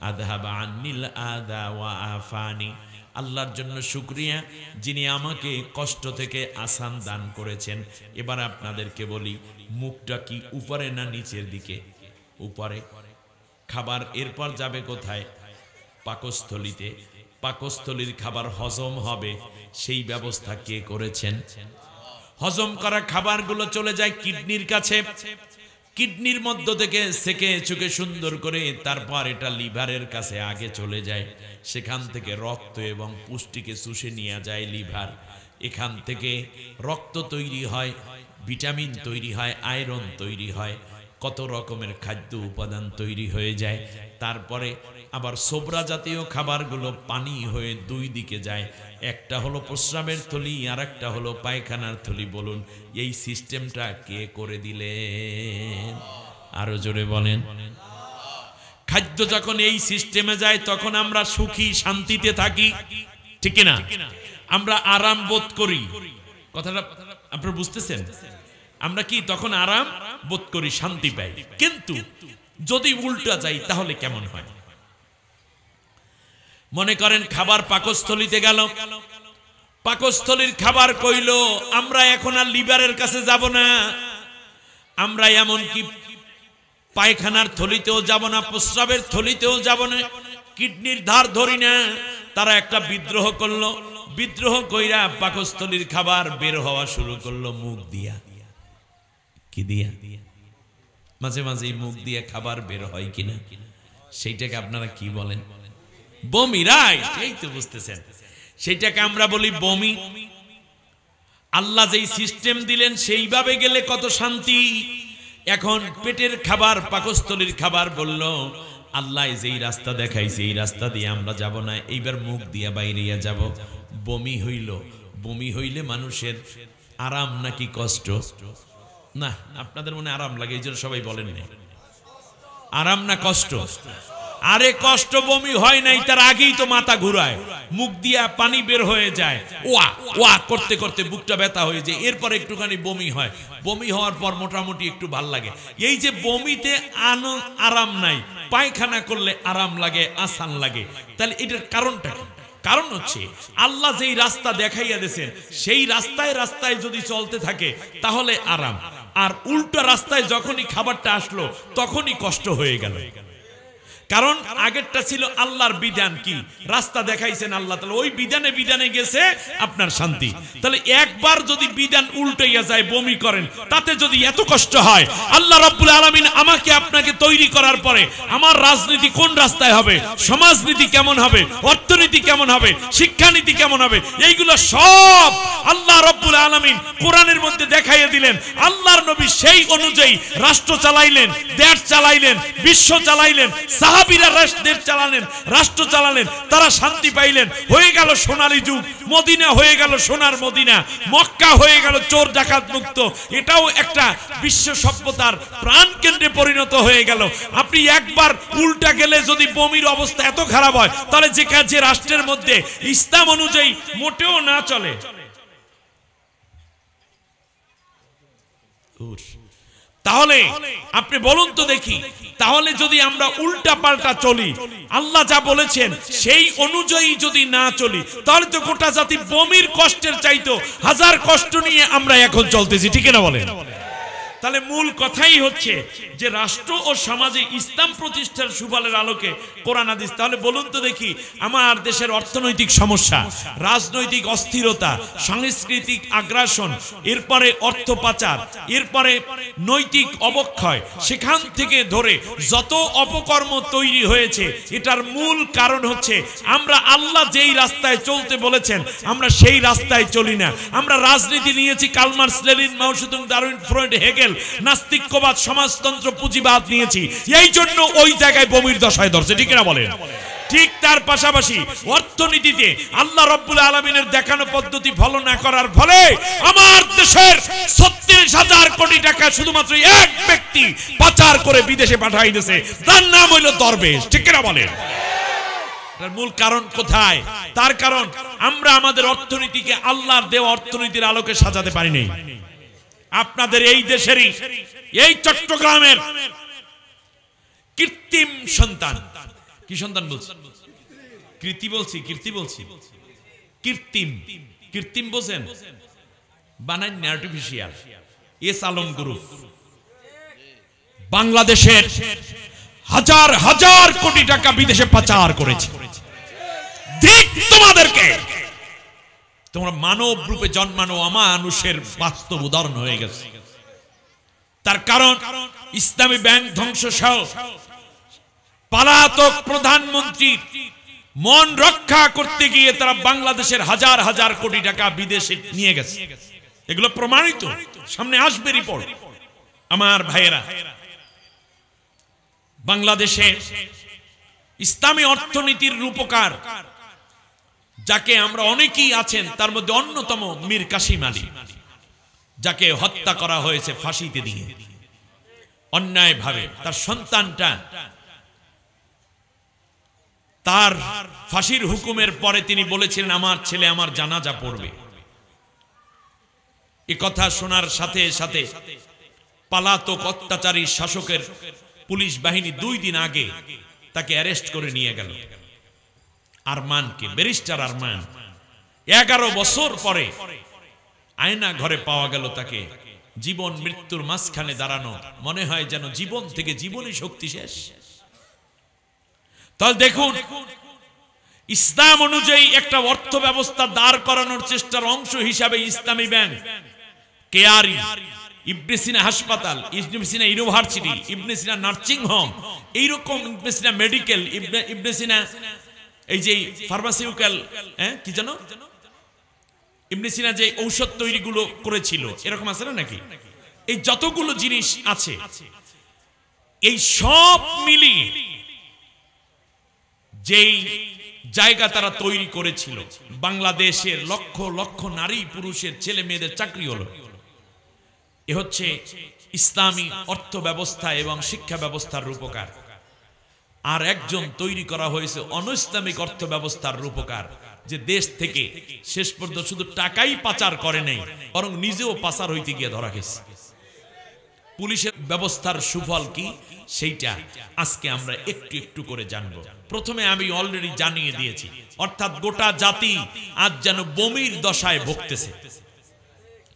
আযহাবা আন্নিল আযা ওয়া আফানি। আল্লাহর জন্য শুকরিয়া, যিনি আমাকে কষ্ট থেকে আসান দান করেছেন। এবার আপনাদেরকে বলি, মুখটা কি উপরে না নিচের দিকে? উপরে। খাবার এরপর যাবে কোথায়? পাকস্থলীতে। পাকস্থলীর খাবার হজম হবে, সেই ব্যবস্থা কে করেছেন? হজম করা খাবারগুলো চলে যায় কিডনির কাছে, কিডনির মধ্য থেকে সেকে চুকে সুন্দর করে তারপর এটা লিভারের কাছে আগে চলে যায়। সেখান থেকে রক্ত এবং পুষ্টিকে চুষে নিয়ে যায় লিভার। এখান থেকে রক্ত তৈরি হয়, ভিটামিন তৈরি হয়, আয়রন তৈরি হয়, কত রকমের খাদ্য উপাদান তৈরি হয়ে যায়। তারপরে আবার সোবরা জাতীয় খাবারগুলো পানি হয়ে দুই দিকে যায়, একটা হলো প্রস্রাবের থলি আর একটা হলো পায়খানার থলি। বলুন এই সিস্টেমটা কে করে দিলেন? আরো জোরে বলেন। খাদ্য যখন এই সিস্টেমে যায় তখন আমরা সুখী শান্তিতে থাকি, ঠিক না? আমরা আরাম বোধ করি। কথাটা আপনারা বুঝতেছেন? আমরা কি তখন আরাম বোধ করি, শান্তি পাই। কিন্তু যদি উল্টা যাই তাহলে কেমন হয়? মনে করেন খাবার পাকস্থলিতে গেল, পাকস্থলীর খাবার কইল আমরা এখন আর লিভারের কাছে যাব না, আমরা এমন কি পায়খানার থলিতেও যাব না, প্রস্রাবের থলিতেও যাব না, কিডনির ধার ধরি না। তারা একটা বিদ্রোহ করলো, বিদ্রোহ কইরা পাকস্থলীর খাবার বের হওয়া শুরু করলো মুখ দিয়া। কি দিয়া? মাঝে মাঝে মুখ দিয়ে খাবার বের হয় কিনা, সেইটাকে আপনারা কি বলেন? বমি, রাইট? এই তো বুঝতেছেন, সেইটাকে আমরা বলি বমি। আল্লাহ যেই সিস্টেম দিলেন সেইভাবে গেলে কত শান্তি। এখন পেটের খাবার পাকস্থলীর খাবার বলল, আল্লাহ যেই রাস্তা দেখাইছে এই রাস্তা দিয়ে আমরা যাব না, এইবার মুখ দিয়া বাইরিয়া যাব। বমি হইল। বমি হইলে মানুষের আরাম নাকি কষ্ট? না, আপনাদের মনে আরাম লাগে, এই জন্য সবাই বলেন না। আরাম না কষ্ট? আরে কষ্ট বমি হয় নাই, তার আগেই তো মাথা ঘুরায়, মুখ দিয়া পানি বের হয়ে যায়, ওয়া ওয়া করতে করতে বুকটা ব্যথা হয়ে যায়, এরপর একটুখানি বমি হয়। বমি হওয়ার পর মোটামুটি একটু ভাল লাগে। এই যে বমিতে আরাম নাই, পায়খানা করলে আরাম লাগে, আসান লাগে। তাহলে এটার কারণটা কি? কারণ হচ্ছে আল্লাহ যেই রাস্তা দেখাইয়া দিয়েছেন সেই রাস্তায় রাস্তায় যদি চলতে থাকে তাহলে আরাম, আর উল্টো রাস্তায় যখনই খাবারটা আসলো তখনই কষ্ট হয়ে গেল। কারণ আগেরটা ছিল আল্লাহর বিধান, কি রাস্তা দেখাইছেন আল্লাহ, তাহলে ওই বিধানে বিধানে গেছে আপনার শান্তি। তাহলে একবার যদি বিধান উল্টাইয়া যায় বমি করেন, তাতে যদি এত কষ্ট হয়, আল্লাহ রাব্বুল আলামিন আমাকে আপনাকে তৈরি করার পরে আমার রাজনীতি কোন রাস্তায় হবে, সমাজনীতি কেমন হবে, অর্থনীতি কেমন হবে, শিক্ষানীতি কেমন হবে, এইগুলো সব আল্লাহ রাব্বুল আলামিন কোরআনের মধ্যে দেখাইয়া দিলেন। আল্লাহর নবী সেই অনুযায়ী রাষ্ট্র চালাইলেন, দেশ চালাইলেন, বিশ্ব চালাইলেন, সাহাবীরা দেশ চালালেন, রাষ্ট্র চালালেন, তারা শান্তি পাইলেন। হয়ে গেল সোনালী যুগ, মদিনা হয়ে গেল সোনার মদিনা, মক্কা হয়ে গেল চোর ডাকাত মুক্ত। এটাও একটা বিশ্ব সভ্যতার প্রাণ কেন্দ্রে পরিণত হয়ে গেল। আপনি একবার উল্টা গেলে যদি বমির অবস্থা এত খারাপ হয়, তাহলে যে রাষ্ট্রের মধ্যে ইসলাম অনুযায়ী মোটেও না চলে, তাহলে আপনি বলুন তো দেখি, তাহলে যদি আমরা উল্টা পাল্টা চলি, আল্লাহ যা বলেছেন সেই অনুযায়ী যদি না চলি, তাহলে তো গোটা জাতি বমির কষ্টের চাইতো হাজার কষ্ট নিয়ে আমরা এখন চলতেছি, ঠিক না বলেন? তাহলে মূল কথাই হচ্ছে যে রাষ্ট্র ও সমাজে ইসলাম প্রতিষ্ঠার সুফলের আলোকে কোরআন হাদিস। তাহলে বলুন তো দেখি, আমার দেশের অর্থনৈতিক সমস্যা, রাজনৈতিক অস্থিরতা, সাংস্কৃতিক আগ্রাসন, এরপরে অর্থ পাচার, এরপরে নৈতিক অবক্ষয়, সেখান থেকে ধরে যত অপকর্ম তৈরি হয়েছে, এটার মূল কারণ হচ্ছে আমরা আল্লাহ যেই রাস্তায় চলতে বলেছেন আমরা সেই রাস্তায় চলি না। আমরা রাজনীতি নিয়েছি কার্ল মার্কস, লেনিন, মাও সেতুং, ডারউইন, ফ্রয়েড, হেগেল, নাস্তিকবাদ, সমাজতন্ত্র, পুঁজিবাদ নিয়েছি, এই জন্য ওই জায়গায় বমির দশায় ধরছে, ঠিক না বলেন? ঠিক তার পাশাপাশি অর্থনীতিতে আল্লাহ রাব্বুল আলামিনের দেখানো পদ্ধতি ফলো না করার ফলে আমার দেশের ৩৬,০০০ কোটি টাকা শুধুমাত্র এক ব্যক্তি পাচার করে বিদেশে পাঠাই দিয়েছে, তার নাম হইল দরবেশ, ঠিক না বলেন? এর মূল কারণ কোথায়? তার কারণ আমরা আমাদের অর্থনীতিকে আল্লাহর দেওয়া অর্থনীতির আলোকে সাজাতে পারি নাই। আপনাদের এই দেশেরই, এই চট্টগ্রামের কৃত্রিম সন্তান, কি সন্তান বলছি? কৃতি বলছি, কীর্তি বলছি, কৃত্রিম, কৃত্রিম বোঝেন? বানান আর্টিফিশিয়াল। এস আলম গ্রুপ বাংলাদেশের হাজার হাজার কোটি টাকা বিদেশে পাচার করেছে। ঠিক তোমাদেরকে, তোমরা মানব রূপে জন্মানো অমানুষের বাস্তব উদাহরণ হয়ে গেছে। তার কারণ ইসলামী ব্যাংক ধ্বংস সহ পলাতক প্রধানমন্ত্রী মন রক্ষা করতে গিয়ে তারা বাংলাদেশের হাজার হাজার কোটি টাকা বিদেশে নিয়ে গেছে। এগুলো প্রমাণিত, সামনে আসবে রিপোর্ট। আমার ভাইয়েরা, বাংলাদেশে ইসলামী অর্থনীতির রূপকার যাকে আমরা অনেকেই আছেন, তার মধ্যে অন্যতম মীর কাসিম আলী, যাকে হত্যা করা হয়েছে ফাঁসিতে দিয়ে অন্যায়ভাবে। তার সন্তানটা তার ফাঁসির হুকুমের পরে তিনি বলেছিলেন, আমার ছেলে আমার জানাজা পড়বে। এ কথা শোনার সাথে সাথে পলাতক অত্যাচারী শাসকের পুলিশ বাহিনী 2 দিন আগে তাকে অ্যারেস্ট করে নিয়ে গেল। আরমানকে, ব্যারিস্টার আরমান, 11 বছর পরে আয়না ঘরে পাওয়া গেল তাকে জীবন মৃত্যুর মাঝখানে দাঁড়ানো। মনে হয় যেন জীবন থেকে জীবনই শক্তি শেষ। তাহলে দেখুন, ইসলাম অনুযায়ী একটা অর্থ ব্যবস্থা দাঁড় করানোর চেষ্টার অংশ হিসাবে ইসলামী ব্যাংক, কেআরই, ইবনে সিনা হাসপাতাল, ইবনে সিনা ইউনিভার্সিটি, ইবনে সিনা নার্সিং হোম, এইরকম ইবনে সিনা মেডিকেল, ইবনে সিনা এই যে ফার্মাসিউটিক্যাল, কি জানো ইবনে সিনা যে ঔষধ তৈরিগুলো করেছিল, এরকম আছে না নাকি? এই যতগুলো জিনিস আছে, এই সব মিলিয়ে যেই জায়গা তারা তৈরি করেছিল, বাংলাদেশের লক্ষ লক্ষ নারী পুরুষের ছেলে মেয়েদের চাকরি হলো। এ হচ্ছে ইসলামী অর্থ ব্যবস্থা এবং শিক্ষা ব্যবস্থার রূপকার। আর একজন তৈরি করা হয়েছে অনৈসলামিক অর্থ ব্যবস্থার রূপকার, যে দেশ থেকে শেষ পর্যন্ত শুধু টাকাই পাচার করে নাই, বরং নিজেও পাচার হইতে গিয়ে ধরা গেছে। পুলিশের ব্যবস্থার সুফল কি সেইটা আজকে আমরা একটু একটু করে জানবো। প্রথমে আমি অলরেডি জানিয়ে দিয়েছি, অর্থাৎ গোটা জাতি আজ যেন বমির দশায় ভুগতেছে,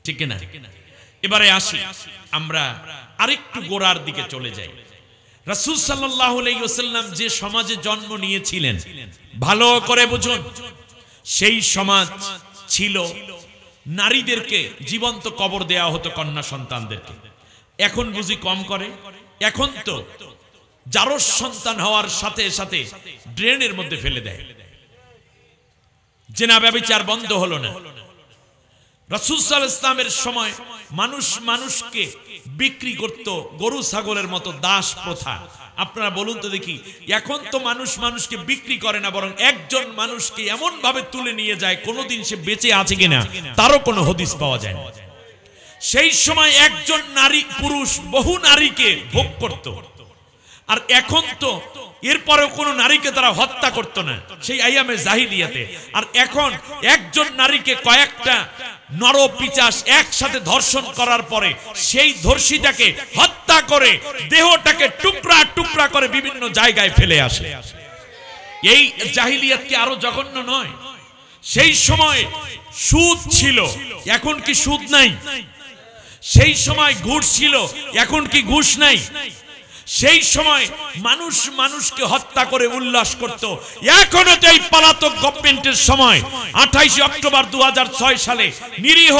ঠিক না? এবারে আসি, আমরা আরেকটু গোড়ার দিকে চলে যাই। রাসূল সাল্লাল্লাহু আলাইহি ওয়াসাল্লাম যে সমাজে জন্ম নিয়েছিলেন, ভালো করে বুঝুন, সেই সমাজ ছিল নারীদেরকে জীবন্ত কবর দেওয়া হতো, কন্যা সন্তানদেরকে। এখন বুঝি কম করে? এখন তো জারজ সন্তান হওয়ার সাথে সাথে ড্রেনের মধ্যে ফেলে দেয়। জিনা ব্যভিচার বন্ধ হলো না। রাসূল সাল্লাল্লাহু আলাইহি ওয়াসাল্লামের সময় মানুষ মানুষকে বিক্রি করত গরু ছাগলের মতো, দাস প্রথা। আপনারা বলুন তো দেখি, এখন তো মানুষ মানুষকে বিক্রি করে না, বরং একজন মানুষকে এমন ভাবে তুলে নিয়ে যায়, কোনোদিন সে বেঁচে আছে কিনা তারও কোনো হদিস পাওয়া যায় না। সেই সময় একজন নারী পুরুষ বহু নারীকে ভোগ করত, আর এখন তো এরপরেও কোনো নারীকে তারা হত্যা করত না, সেই আইয়ামে জাহিলিয়াতে। আর এখন একজন নারীকে কয়েকটা নরপিশাচ একসাথে ধর্ষণ করার পরে সেই ধর্ষিতাকে হত্যা করে দেহটাকে টুকরা টুকরা করে বিভিন্ন জায়গায় ফেলে আসে। এই জাহিলিয়াত কি আরো জঘন্য নয়? সেই সময় সুদ ছিল, এখন কি সুদ নাই? সেই সময় ঘুষ ছিল, এখন কি ঘুষ নাই? সেই সময় মানুষ মানুষকে হত্যা করে উল্লাস করত। এখনো তো এই পলাতক গভর্নমেন্টের সময় 28 অক্টোবর 2006 সালে নিরীহ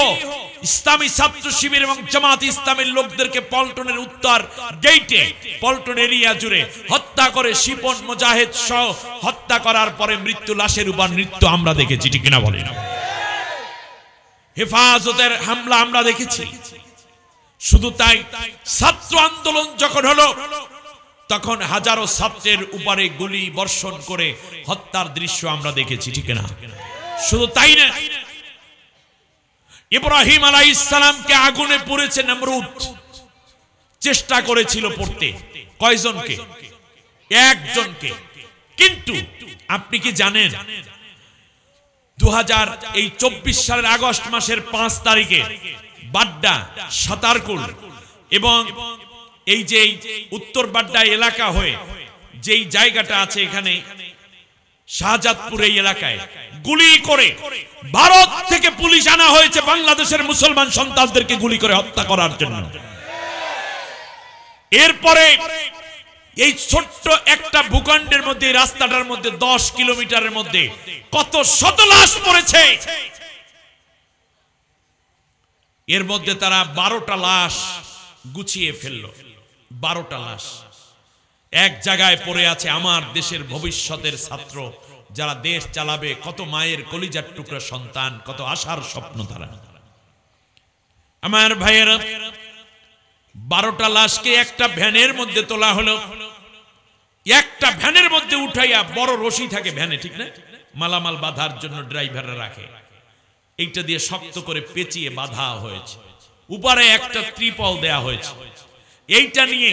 ইসলামী ছাত্র শিবির এবং জামাত ইসলামের লোকদেরকে পল্টনের উত্তর গেটে, পল্টন এরিয়া জুড়ে হত্যা করে শিপন মুজাহিদ সহ হত্যা করার পরে মৃত্যু, লাশের উপর নৃত্য আমরা দেখেছি, ঠিক কিনা বলেন? হেফাজতের হামলা আমরা দেখেছি। শুধু তাই, ছাত্র আন্দোলন যখন হলো তখন হাজারো ছাত্রের উপরে গুলি বর্ষণ করে হত্যার দৃশ্য আমরা দেখেছি, ঠিক না? শুধু তাই না, ইব্রাহিম আলাইহিস সালামকে আগুনে পুড়েছে নমরুদ, চেষ্টা করেছিল পড়তে। কয়জনকে? একজনকে। কিন্তু আপনি কি জানেন 2024 সালের আগস্ট মাসের 5 তারিখে বাড্ডা, সাতারকুল এবং এই যে উত্তর বাড্ডা এলাকা হয়ে যেই জায়গাটা আছে, এখানে শাহজাদপুর এই এলাকায় গুলি করে ভারত থেকে পুলিশ আনা হয়েছে বাংলাদেশের মুসলমান সন্তানদেরকে গুলি করে হত্যা করার জন্য। এরপরে এই ছোট্ট একটা ভূখণ্ডের মধ্যে, রাস্তাটার মধ্যে 10 কিলোমিটারের মধ্যে কত শত লাশ পড়েছে। এর মধ্যে তারা 12টা লাশ গুছিয়ে ফেলল। 12টা লাশ এক জায়গায় পড়ে আছে। আমার দেশের ভবিষ্যতের ছাত্র, যারা দেশ চালাবে, কত মায়ের কলিজার টুকরা সন্তান, কত আশার স্বপ্ন তারা। আমার ভাইয়েরা, 12টা লাশকে একটা ভ্যানের মধ্যে তোলা হলো। একটা ভ্যানের মধ্যে উঠাইয়া, বড় রশি থাকে ভ্যানে, ঠিক না, মালামাল বাঁধার জন্য ড্রাইভাররা রাখে, এইটা দিয়ে শক্ত করে পেঁচিয়ে বাঁধা হয়েছে, উপরে একটা ত্রিপল দেয়া হয়েছে। এইটা নিয়ে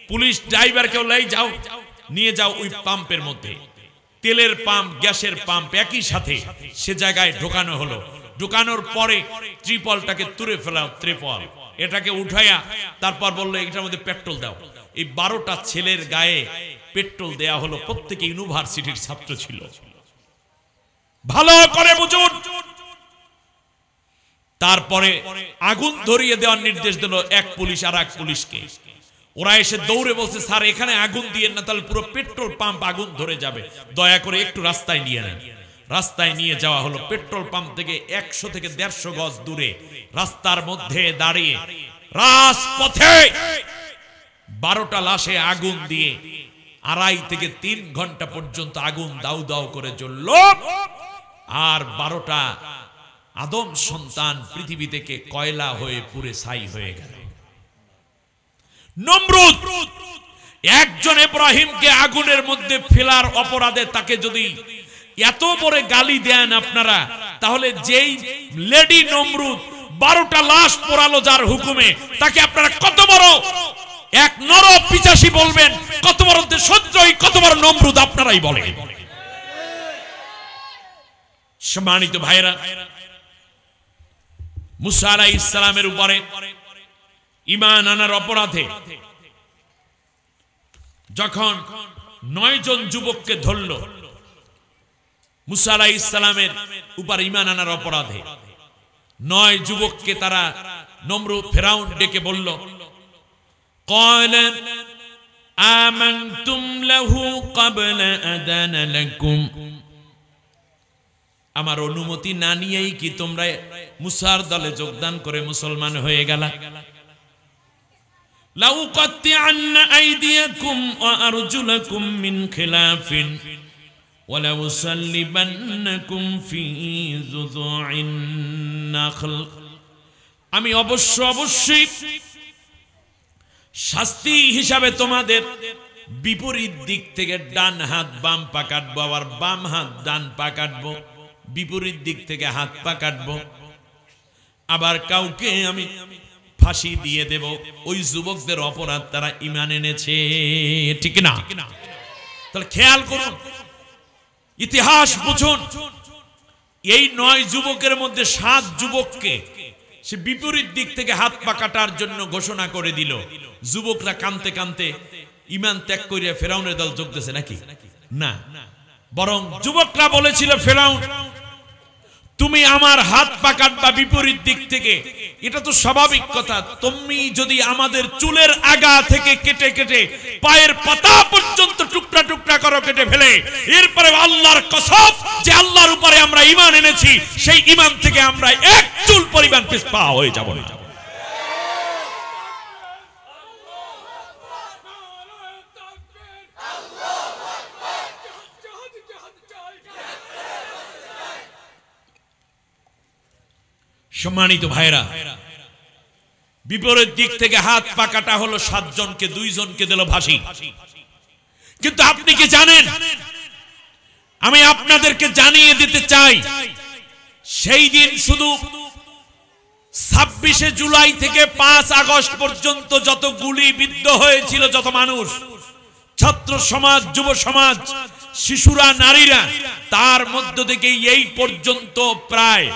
পুলিশ ড্রাইভারকে বলে, যাও নিয়ে যাও ওই পাম্পের মধ্যে, তেলের পাম্প গ্যাসের পাম্প একই সাথে সে জায়গায় ঢোকানো হলো। ঢোকানোর পরে ত্রিপলটাকে তুলে ফেলাও, ত্রিপল এটাকে উঠাইয়া তারপর বললো এটার মধ্যে পেট্রোল দাও। এই 12টা ছেলের গায়ে পেট্রোল দেয়া হলো, প্রত্যেকে ইউনিভার্সিটির ছাত্র ছিল। ভালো করে বুঝুন। তারপরে আগুন ধরিয়ে দেওয়ার নির্দেশ দিল এক পুলিশ আর এক পুলিশকে। ওরা এসে দৌড়ে বলছে, স্যার এখানে আগুন দিয়েন না, তাহলে পুরো পেট্রোল পাম্প আগুন ধরে যাবে, দয়া করে একটু রাস্তায় নিয়ে নেন। রাস্তায় নিয়ে যাওয়া হলো। পেট্রোল পাম্প থেকে 100 থেকে 150 গজ দূরে রাস্তার মধ্যে দাঁড়িয়ে রাজপথে 12টা লাশে আগুন দিয়ে 2.5 থেকে 3 ঘন্টা পর্যন্ত আগুন দাউ দাউ করে জ্বলল। আর 12টা আদম সন্তান পৃথিবী থেকে কয়লা হয়ে পুড়ে ছাই হয়ে গেল। নমরুদ একজন ইব্রাহিমকে আগুনের মধ্যে ফেলার অপরাধে তাকে যদি এত বড় গালি দেন আপনারা, তাহলে যেই লেডি নমরুদ 12টা লাশ পোড়ালো যার হুকুমে, তাকে আপনারা কত বড় এক নর পিশাচী বলবেন, কত বড় দেশদ্রোহী, কত বড় নমরুদ আপনারাই বলেন। সম্মানিত ভাইরা, মুসা আলাইহিস সালামের উপরে ঈমান আনার অপরাধে যখন 9 জন যুবককে ধরল, মুসা আলাইহিস সালামের উপর ঈমান আনার অপরাধে 9 যুবককে তারা নমরুদ ফেরাউন ডেকে বলল, ক্বালা আমানতুম লাহু ক্বাবলা আযানা লাকুম, আমার অনুমতি না নিয়েই কি তোমরা মুসার দলে যোগদান করে মুসলমান হয়ে গেলা? লাউ কাত্তিআন্না আইদিয়াকুম ওয়া আরজুলাকুম মিন খিলাফিন ওয়া লাউ সাল্লিবান্নাকুম ফি যুযুইন নাখল, আমি অবশ্যই শাস্তি হিসাবে তোমাদের বিপরীত দিক থেকে ডান হাত বাম পা কাটবো, আবার বাম হাত ডান পা কাটবো, বিপরীত দিক থেকে হাত পা কাটবো, আবার কাউকে আমি ফাঁসি দিয়ে দেব। ওই যুবকদের অপরাধ, তারা ঈমান এনেছে, ঠিক না? তাহলে খেয়াল করুন, ইতিহাস বুঝুন। এই 9 যুবকের মধ্যে 7 যুবককে সে বিপরীত দিক থেকে হাত পা কাটার জন্য ঘোষণা করে দিল। যুবকরা কানতে কানতে ঈমান ত্যাগ করে ফেরাউনের দল যোগ দিয়েছে নাকি? না, বরং যুবকরা বলেছিল, ফেরাউন তুমি আমার হাত পা কাটবা বিপরীত দিক থেকে, এটা তো স্বাভাবিক কথা। তুমি যদি আমাদের চুলের আগা থেকে কেটে কেটে পায়ের পাতা পর্যন্ত টুকরা টুকরা করো, কেটে ফেলে, এরপরে আল্লাহর কসম যে আল্লাহর উপরে আমরা ঈমান এনেছি, সেই ঈমান থেকে আমরা এক চুল পরিমাণ পিছপা হয়ে যাব না। সম্মানিত ভাইরা, বিপরীত দিক থেকে হাত পা কাটা হলো 7 জনকে, 2 জনকে দিল ফাঁসি। কিন্তু আপনি কি জানেন, আমি আপনাদেরকে জানিয়ে দিতে চাই, সেই দিন শুধু 26শে জুলাই থেকে 5 আগস্ট পর্যন্ত যত গুলিবিদ্ধ হয়েছিল, যত মানুষ, ছাত্র সমাজ, যুব সমাজ, শিশুরা, নারীরা, তার মধ্য থেকে এই পর্যন্ত প্রায়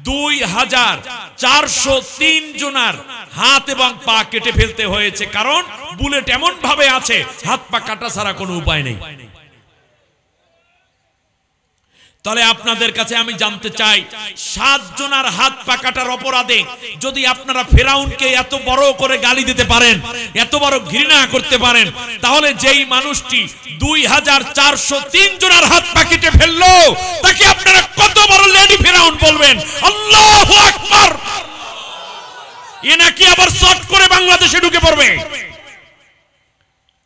2403 জনার হাত এবং পা কেটে ফেলতে হয়েছে। কারণ বুলেট এমন ভাবে আছে, হাত পা কাটা ছাড়া কোনো উপায় নেই। তাহলে আপনাদের কাছে আমি জানতে চাই, 7 জনার হাত পা কাটার অপরাধে যদি আপনারা ফেরাউনকে এত বড় করে গালি দিতে পারেন, এত বড় ঘৃণা করতে পারেন, তাহলে যেই মানুষটি 2403 জনার হাত পা কেটে ফেললো, তাকে আপনারা কত বড় লেডি ফেরাউন বলবেন? আল্লাহু আকবার! এ নাকি আবার চট করে বাংলাদেশে ঢুকে পড়বে।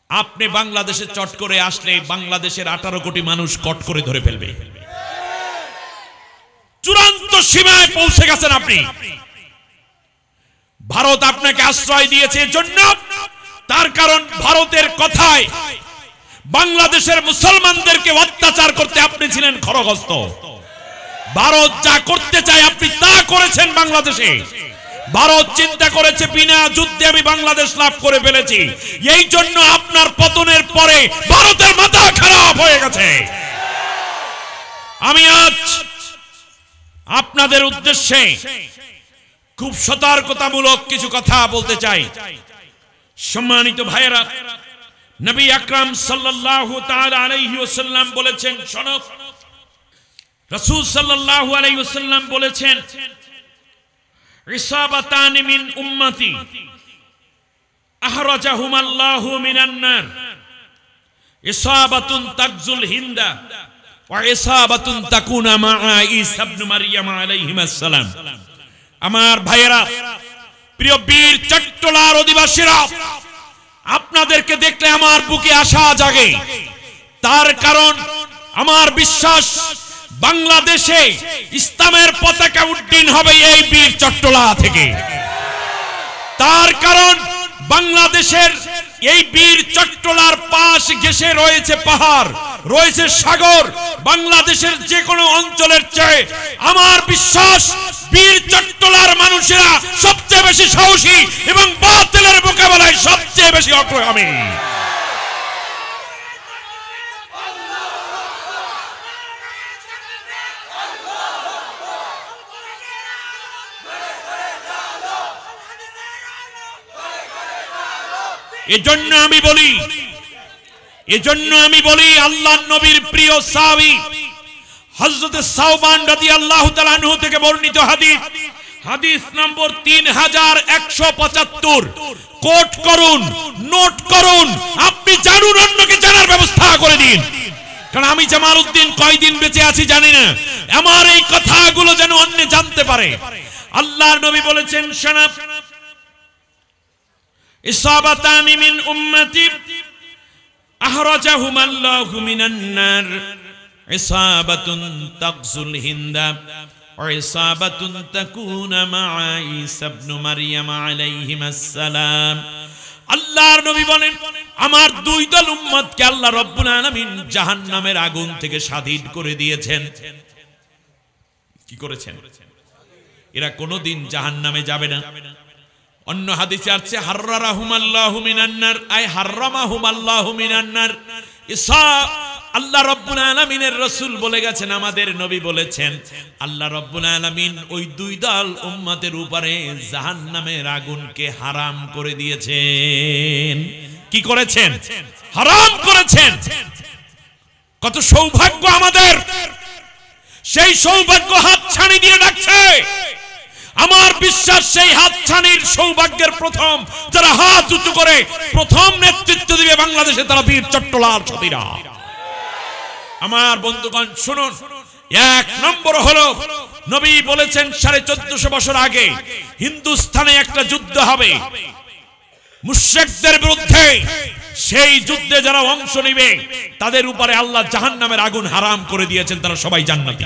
আপনি বাংলাদেশে চট করে আসলে বাংলাদেশের 18 কোটি মানুষ কট করে ধরে ফেলবে। চূড়ান্ত সীমায় পৌঁছে গেছেন আপনি। ভারত আপনাকে আশ্রয় দিয়েছে জন্য, তার কারণ ভারতের কথায় বাংলাদেশের মুসলমানদেরকে অত্যাচার করতে আপনি ছিলেন খড়গহস্ত। ভারত যা করতে চায় আপনি তা করেছেন বাংলাদেশে। ভারত চিন্তা করেছে বিনা যুদ্ধে আমি বাংলাদেশ লাভ করে ফেলেছি, এই জন্য আপনার পতনের পরে ভারতের মাথা খারাপ হয়ে গেছে। আমি আজ আপনাদের উদ্দেশ্যে খুব সতর্কতামূলক কিছু কথা বলতে চাই। সম্মানিত ভাইয়েরা, নবী আকরাম সাল্লাল্লাহু তাআলা আলাইহি ওয়াসাল্লাম বলেছেন, শোনো, রাসূল সাল্লাল্লাহু আলাইহি ওয়াসাল্লাম বলেছেন, ইসাবাতান মিন উম্মতি আহরাজাহুমাল্লাহু মিনান নার, ইসাবাতুন তাকজুল হিন্দা ওয়া ইসাবাতুন তাকুনা মা'a ঈসা ইবনে মারইয়াম আলাইহিস সালাম। আমার ভাইয়েরা, প্রিয় বীর চট্টলার অধিবাসীরা, আপনাদেরকে দেখলে আমার বুকে আশা জাগে। তার কারণ আমার বিশ্বাস বাংলাদেশে ইসলামের পতাকা উড্ডীন হবে এই বীর চট্টলা থেকে। তার কারণ বাংলাদেশের এই বীর চট্টলার পাশ ঘেঁষে রয়েছে পাহাড়, রয়েছে সাগর। বাংলাদেশের যে কোনো অঞ্চলের চেয়ে আমার বিশ্বাস বীর চট্টলার মানুষেরা সবচেয়ে বেশি সাহসী এবং বাতিলের মোকাবেলায় সবচেয়ে বেশি অগ্রগামী। এজন্য আমি বলি আল্লাহর নবীর প্রিয় সাহাবী হযরত সাওবান রাদিয়াল্লাহু তাআলা আনহু থেকে বর্ণিত হাদিস নম্বর 3175। কোট করুন, নোট করুন, আপনি জানুন, অন্যকে জানার ব্যবস্থা করে দিন। কারণ আমি জামালউদ্দিন কয়দিন বেঁচে আছি জানি না, আমার এই কথাগুলো যেন অন্য জানতে পারে। আল্লাহর নবী বলেছেন, শোনো, ইসাবাতানি মিন উম্মতি আহরাজাহুমাল্লাহু মিনান নার, ইসাবাতুন তাকজুল হিন্দা ওয়া ইসাবাতুন তাকুনা মা'a ঈসা ইবনে মারইয়াম আলাইহিস সালাম। আল্লাহর নবী বলেন, আমার দুই দল উম্মতকে আল্লাহ রাব্বুল আলামিন জাহান্নামের আগুন থেকে স্বাধীন করে দিয়েছেন। কি করেছেন? এরা কোনোদিন জাহান্নামে যাবে না। অন্য হাদিসে আছে হাররাহুমাল্লাহু মিনান নার, আই হাররামাহুমাল্লাহু মিনান নার। ঈসা আল্লাহ রাব্বুল আলামিনের রাসূল বলে গেছেন, আমাদের নবী বলেছেন, আল্লাহ রাব্বুল আলামিন ওই দুই দল উম্মতের উপরে জাহান্নামের আগুনকে হারাম করে দিয়েছেন। কি করেছেন? হারাম করেছেন। কত সৌভাগ্য আমাদের, সেই সৌভাগ্য হাতছানি দিয়ে ডাকছে। আমার বিশ্বাস সেই হাতছানির সৌভাগ্যের প্রথম যারা হাত উঁচু করে প্রথম নেতৃত্ব দিবে বাংলাদেশে, তারা বীর চট্টলার সাথীরা। আমার বন্ধুগণ শুনুন, এক নম্বর হলো নবী বলেছেন 1450 বছর আগে হিন্দুস্তানে একটা যুদ্ধ হবে মুশরিকদের বিরুদ্ধে। সেই যুদ্ধে যারা অংশ নেবে তাদের উপরে আল্লাহ জাহান্নামের আগুন হারাম করে দিয়েছেন, তারা সবাই জান্নাতি।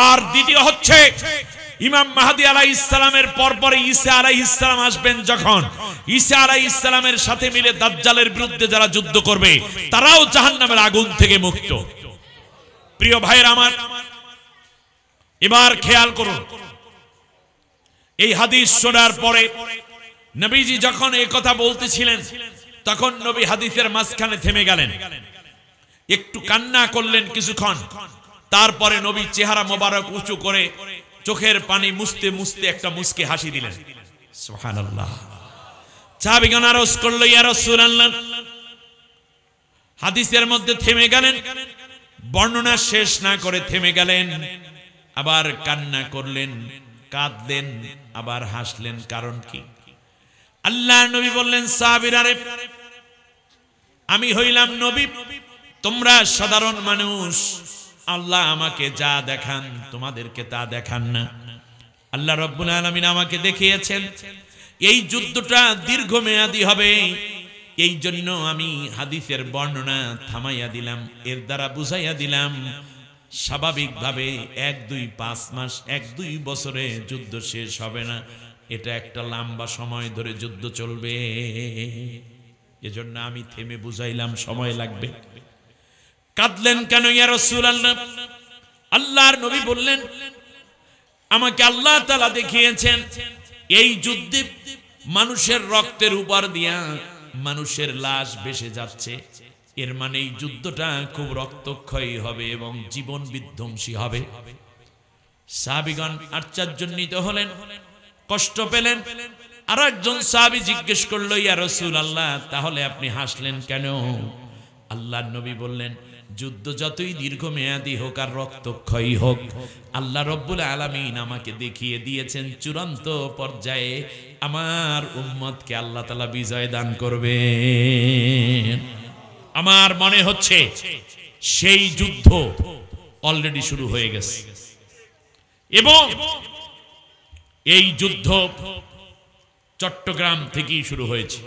আর দ্বিতীয় হচ্ছে ইমাম মাহদী আলাইহিস সালামের পরপরে ঈসা আলাইহিস সালাম আসবেন। যখন ঈসা আলাইহিস সালামের সাথে মিলে দাজ্জালের বিরুদ্ধে যারা যুদ্ধ করবে তারাও জাহান্নামের আগুন থেকে মুক্ত। প্রিয় ভাইয়েরা আমার, এবার খেয়াল করুন, এই হাদিস শোনার পরে নবীজি যখন এই কথা বলতেছিলেন তখন নবী হাদিসের মাঝখানে থেমে গেলেন, একটু কান্না করলেন কিছুক্ষণ। তারপরে নবী চেহারা মোবারক উঁচু করে চোখের পানি মুছতে মুছতে একটা মুস্কি হাসি দিলেন। সুবহানাল্লাহ। সাহাবীগণ আরজ করল, ইয়া রাসূলুল্লাহ। হাদিসের মধ্যে থেমে গেলেন, বর্ণনা শেষ না করে থেমে গেলেন, আবার কান্না করলেন, কাঁদলেন, আবার হাসলেন। কারণ কি? আল্লাহর নবী বললেন, সাহাবীরা রে, আমি হইলাম নবী, তোমরা সাধারণ মানুষ। আল্লাহ আমাকে যা দেখান তোমাদেরকে তা দেখান না। আল্লাহ রাব্বুল আলামিন আমাকে দেখিয়েছেন এই যুদ্ধটা দীর্ঘমেয়াদী হবে, এই জন্য আমি হাদিসের বর্ণনা থামাইয়া দিলাম, এর দ্বারা বুঝাইয়া দিলাম স্বাভাবিকভাবে 1-2-5 মাস 1-2 বছরে যুদ্ধ শেষ হবে না, এটা একটা লম্বা সময় ধরে যুদ্ধ চলবে। এজন্য আমি থেমে বুঝাইলাম সময় লাগবে। কাঁদলেন কেন ইয়া রাসূলুল্লাহ? আল্লাহর নবী বললেন, আমাকে আল্লাহ তাআলা দেখিয়েছেন এই যুদ্ধে মানুষের রক্তের উপর দিয়া মানুষের লাশ ভেসে যাচ্ছে, এর মানে এই যুদ্ধটা খুব রক্তক্ষয়ী হবে এবং জীবন বিধ্বংসী হবে। সাহাবীগণ আশ্চর্যান্বিত হলেন, কষ্ট পেলেন। আর একজন সাহাবী জিজ্ঞেস করলো, ইয়া রাসূলুল্লাহ, তাহলে আপনি হাসলেন কেন? আল্লাহর নবী বললেন, যুদ্ধ যতই দীর্ঘমেয়াদী হোক আর রক্তক্ষয়ী হোক, আল্লাহ রব্বুল আলামিন আমাকে দেখিয়ে দিয়েছেন চূড়ান্ত পর্যায়ে আমার উম্মতকে আল্লাহ তাআলা বিজয় দান করবেন। আমার মনে হচ্ছে সেই যুদ্ধ অলরেডি শুরু হয়ে গেছে এবং এই যুদ্ধ চট্টগ্রাম থেকেই শুরু হয়েছে।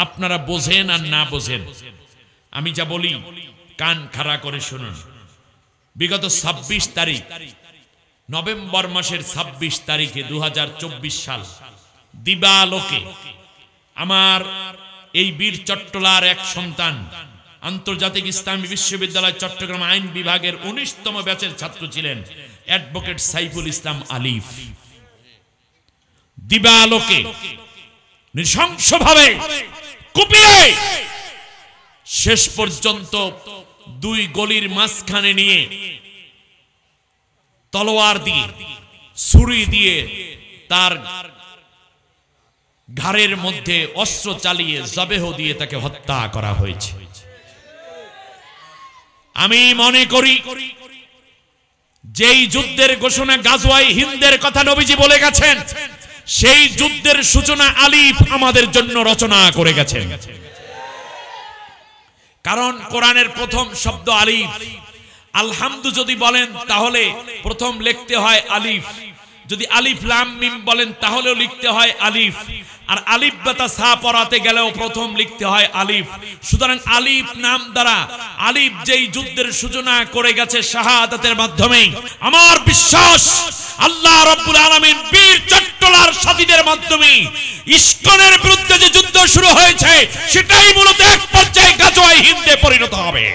আপনারা বোঝেন আর না বোঝেন, আমি যা বলি কান খাড়া করে শুনুন। বিগত 26 তারিখ, নভেম্বর মাসের 26 তারিখে 2024 সাল দিবালোকে আমার এই বীর চট্টলার এক সন্তান, আন্তর্জাতিক ইসলামী বিশ্ববিদ্যালয় চট্টগ্রাম আইন বিভাগের 19তম ব্যাচের ছাত্র ছিলেন অ্যাডভোকেট সাইফুল ইসলাম আলিফ। দিবালোকে নৃশংসভাবে কুপিয়ে শেষ পর্যন্ত 2 গলির মাঝখানে নিয়ে তলোয়ার দিয়ে, ছুরি দিয়ে, তার ঘাড়ের মধ্যে অস্ত্র চালিয়ে জবেহ দিয়ে তাকে হত্যা করা হয়েছে। আমি মনে করি যেই যুদ্ধের ঘোষণা গাজওয়ায়ে হিন্দের কথা নবীজি বলে গেছেন, সেই যুদ্ধের সূচনা আলিফ আমাদের জন্য রচনা করে গেছেন। কারণ কোরআনের প্রথম শব্দ আলিফ। আলহামদু যদি বলেন তাহলে প্রথম লিখতে হয় আলিফ, যদি আলিফ লাম মিম বলেন তাহলেও লিখতে হয় আলিফ, আর আলিফ বাতা সা পড়াতে গেলেও প্রথম লিখতে হয় আলিফ। সুতরাং আলিফ নাম দ্বারা আলিফ যেই যুদ্ধের সূচনা করে গেছে শাহাদাতের মাধ্যমে, আমার বিশ্বাস আল্লাহ রাব্বুল আলামিন বীর চট্টলার সাথীদের মাধ্যমে ইসকনের বিরুদ্ধে যে যুদ্ধ শুরু হয়েছে সেটাই মূলত এক পর্যায়ে গাজওয়ায়ে হিন্দে পরিণত হবে।